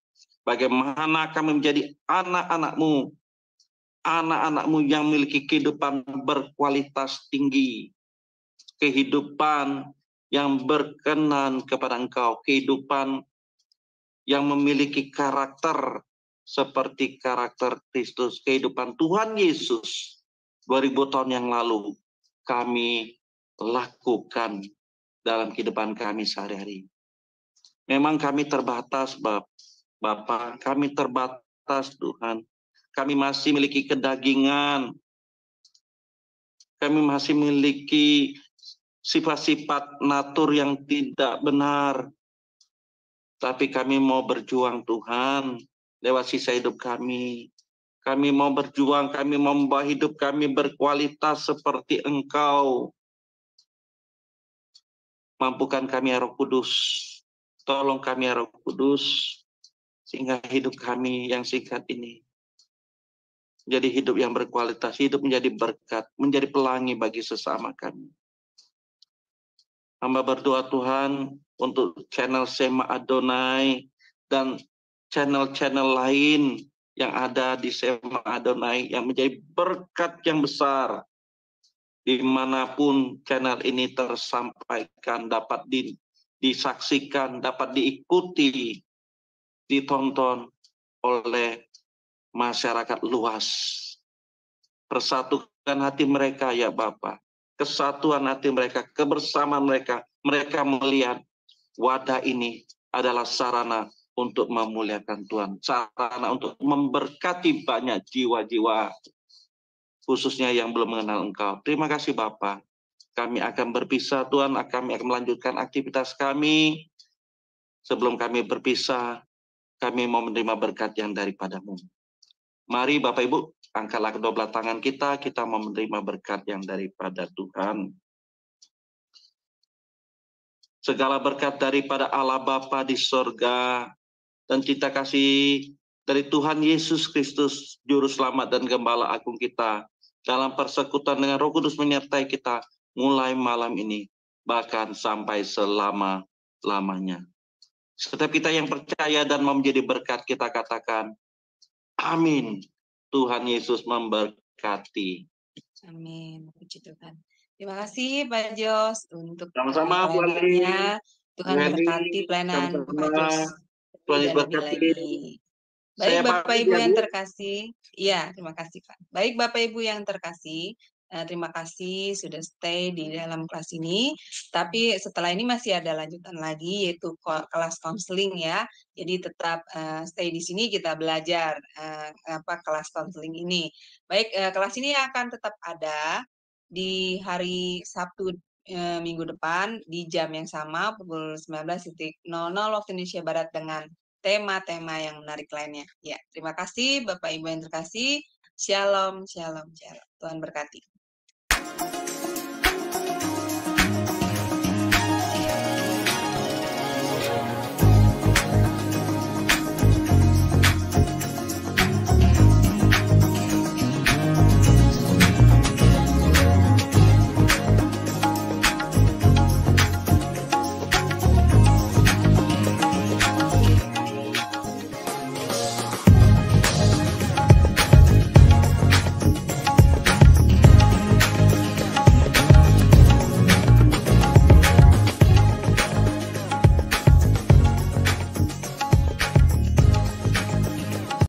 Bagaimana kami menjadi anak-anak-Mu, anak-anak-Mu yang memiliki kehidupan berkualitas tinggi, kehidupan yang berkenan kepada Engkau, kehidupan yang memiliki karakter seperti karakter Kristus, kehidupan Tuhan Yesus 2000 tahun yang lalu kami lakukan dalam kehidupan kami sehari-hari. Memang kami terbatas, Bapak, kami terbatas Tuhan. Kami masih memiliki kedagingan, kami masih memiliki sifat-sifat natur yang tidak benar. Tapi kami mau berjuang Tuhan lewat sisa hidup kami. Kami mau berjuang, kami mau membawa hidup kami berkualitas seperti Engkau. Mampukan kami ya Roh Kudus. Tolong kami ya Roh Kudus. Sehingga hidup kami yang singkat ini menjadi hidup yang berkualitas, hidup menjadi berkat, menjadi pelangi bagi sesama kami. Hamba berdoa Tuhan untuk channel Sema Adonai dan channel-channel lain yang ada di Sema Adonai yang menjadi berkat yang besar. Dimanapun channel ini tersampaikan, dapat disaksikan, dapat diikuti, ditonton oleh masyarakat luas. Persatukan hati mereka ya Bapa. Kesatuan hati mereka, kebersamaan mereka. Mereka melihat wadah ini adalah sarana untuk memuliakan Tuhan. Sarana untuk memberkati banyak jiwa-jiwa, khususnya yang belum mengenal Engkau. Terima kasih Bapa. Kami akan berpisah Tuhan, kami akan melanjutkan aktivitas kami. Sebelum kami berpisah, kami mau menerima berkat yang daripada-Mu. Mari Bapak Ibu, angkatlah kedua belah tangan kita mau menerima berkat yang daripada Tuhan. Segala berkat daripada Allah Bapa di sorga, dan cinta kasih dari Tuhan Yesus Kristus, Juru Selamat dan Gembala Agung kita, dalam persekutuan dengan Roh Kudus menyertai kita, mulai malam ini, bahkan sampai selama-lamanya. Setiap kita yang percaya dan mau menjadi berkat, kita katakan, amin. Tuhan Yesus memberkati. Amin. Puji Tuhan. Terima kasih Pak Jos untuk Sama-sama, Bu pelayanannya. Ali. Tuhan berkati pelayanan Pak Jos. Tuhan Dan lebih berkati. lagi. Baik Saya Bapak pamit Ibu ya, yang Bu. terkasih. Iya, terima kasih Pak. Baik Bapak Ibu yang terkasih. Terima kasih sudah stay di dalam kelas ini. Tapi setelah ini masih ada lanjutan lagi, yaitu kelas konseling ya. Jadi tetap stay di sini, kita belajar kelas konseling ini. Baik, kelas ini akan tetap ada di hari Sabtu minggu depan di jam yang sama pukul 19.00 waktu Indonesia Barat dengan tema-tema yang menarik lainnya. Ya, terima kasih Bapak Ibu yang terkasih. Shalom, shalom, shalom. Tuhan berkati.